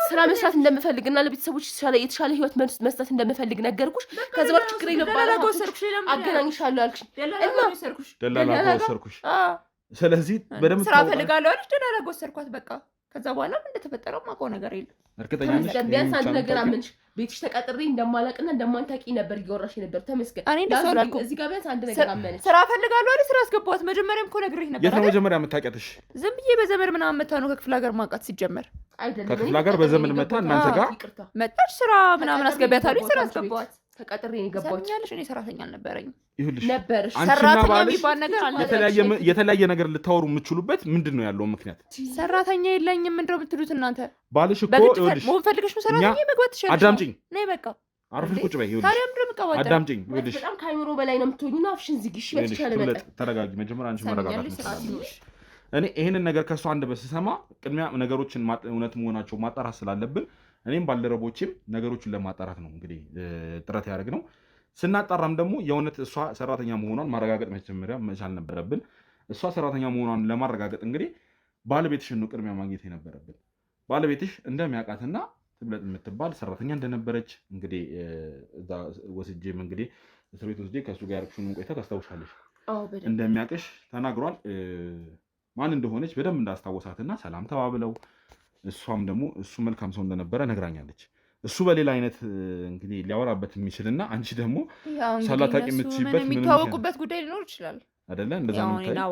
ስራ መስራት እንደምፈልግና ለቤተሰቦች የተሻለ ህይወት መስጠት እንደምፈልግ ነገርኩሽ። ከዛ በኋላ ችግር የለባለ አገናኝሻለሁ አልኩሽ። ደላላ ጎሰርኩሽ። ስለዚህ በደምብ ስራ ፈልጋለሁ አለሽ። ደላላ ጎሰርኳት በቃ። ከዛ በኋላ ምን እንደተፈጠረው ማውቀው ነገር የለም። እርግጠኛ ነሽ? ቢያንስ አንድ ነገር አመንሽ። ቤትሽ ተቀጥሬ እንደማላቅና እንደማንታቂ ነበር እያወራሽ ነበር። ተመስገን እኔ እንደሱ አላልኩም። እዚህ ጋር ቢያንስ አንድ ነገር አመነች። ስራ ፈልጋለሁ አይደል? ስራ አስገባኋት። መጀመሪያም እኮ ነግሬህ ነበር። የት ነው መጀመሪያ የምታውቂያትሽ? ዝም ብዬ በዘመድ ምናምን መታ ነው ከክፍለ ሀገር ማውቃት ሲጀመር። አይደለም ከክፍለ ሀገር በዘመድ መታ እናንተ ጋር መጣች። ስራ ምናምን አስገቢያታለሁ። ስራ አስገባኋት። ተቀጥሬ ነው የገባሁት። ሰምኛለሽ? እኔ ሰራተኛ አልነበረኝም። ይሁንልሽ ነበርሽ። ሰራተኛ የሚባል ነገር አልነበረም። የተለያየ ነገር ልታወሩ የምትችሉበት ምንድን ነው ያለው ምክንያት? ሰራተኛ የለኝም ምንድን ነው የምትሉት እናንተ? ባልሽ እኮ ይኸውልሽ መሆን ፈልገሽ ነው ሰራተኛ መግባት ትችላለሽ። አዳምጪኝ ነይ በቃ አርፈሽ ቁጭ በይ። ይኸውልሽ ታዲያ ምንድን ነው የምትቀባጠሪው? አዳምጪኝ። ይኸውልሽ በጣም ከአይምሮ በላይ ነው የምትሆኚው። አፍሽን ዝጊሽ። በተቻለ መጠን ተረጋጊ። መጀመሪያ አንቺ መረጋጋት ነው። እኔ ይሄንን ነገር ከሷ አንደበት ስሰማ ቅድሚያ ነገሮችን እውነት መሆናቸው ማጣራት ስላለብን እኔም ባልደረቦቼም ነገሮችን ለማጣራት ነው እንግዲህ ጥረት ያደረግነው። ስናጣራም ደግሞ የእውነት እሷ ሰራተኛ መሆኗን ማረጋገጥ መጀመሪያ መቻል ነበረብን። እሷ ሰራተኛ መሆኗን ለማረጋገጥ እንግዲህ ባለቤትሽን ነው ቅድሚያ ማግኘት የነበረብን። ባለቤትሽ እንደሚያውቃትና ትብለጥ የምትባል ሰራተኛ እንደነበረች እንግዲህ እዛ ወስጄም እንግዲህ እስር ቤት ወስጄ ከእሱ ጋር ያደረግሽውን ቆይታ ታስታውሻለሽ። እንደሚያውቅሽ ተናግሯል። ማን እንደሆነች በደንብ እንዳስታወሳትና ሰላም ተባብለው እሷም ደግሞ እሱ መልካም ሰው እንደነበረ ነግራኛለች። እሱ በሌላ አይነት እንግዲህ ሊያወራበት የሚችልና አንቺ ደግሞ ሳላታቂ የምትችይበት ምንም የሚታወቁበት ጉዳይ ሊኖር ይችላል አይደለ? እንደዛ ነው ታዲያ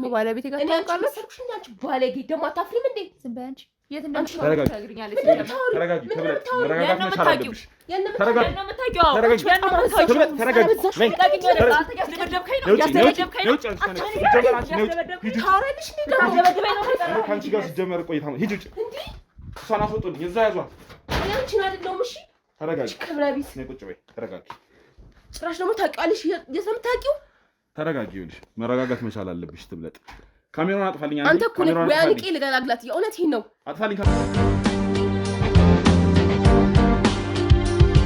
ከባለቤቴ ጋር ታውቃለች። ሰብሽኛች ባለጌ ደግሞ አታፍሪም እንዴ? ዝም በይ አንቺ። የት እንደምትሻው ታግሪኛለች። ተረጋጊ። ተብለጥ መረጋጋት መቻል አለብሽ። ተረጋጊ። ከአንቺ ጋር ሲጀመር ቆይታ ነው። ሂጂ ውጭ። እሷን አስወጡልኝ። እዛ ያዟት። አንቺን አይደለሁም። እሺ ተረጋጊ። ክብረቢስ ነይ ቁጭ በይ። ተረጋጊ። ጭራሽ ደግሞ ታውቂዋለሽ። የት ነው የምታውቂው? ተረጋጊ። ይኸውልሽ መረጋጋት መቻል አለብሽ። ትብለጥ ካሜራውን አጥፋልኝ። አንተ እኮ ነው ወይ አንቄ ልገላግላት። የእውነት ይሄን ነው አጥፋልኝ።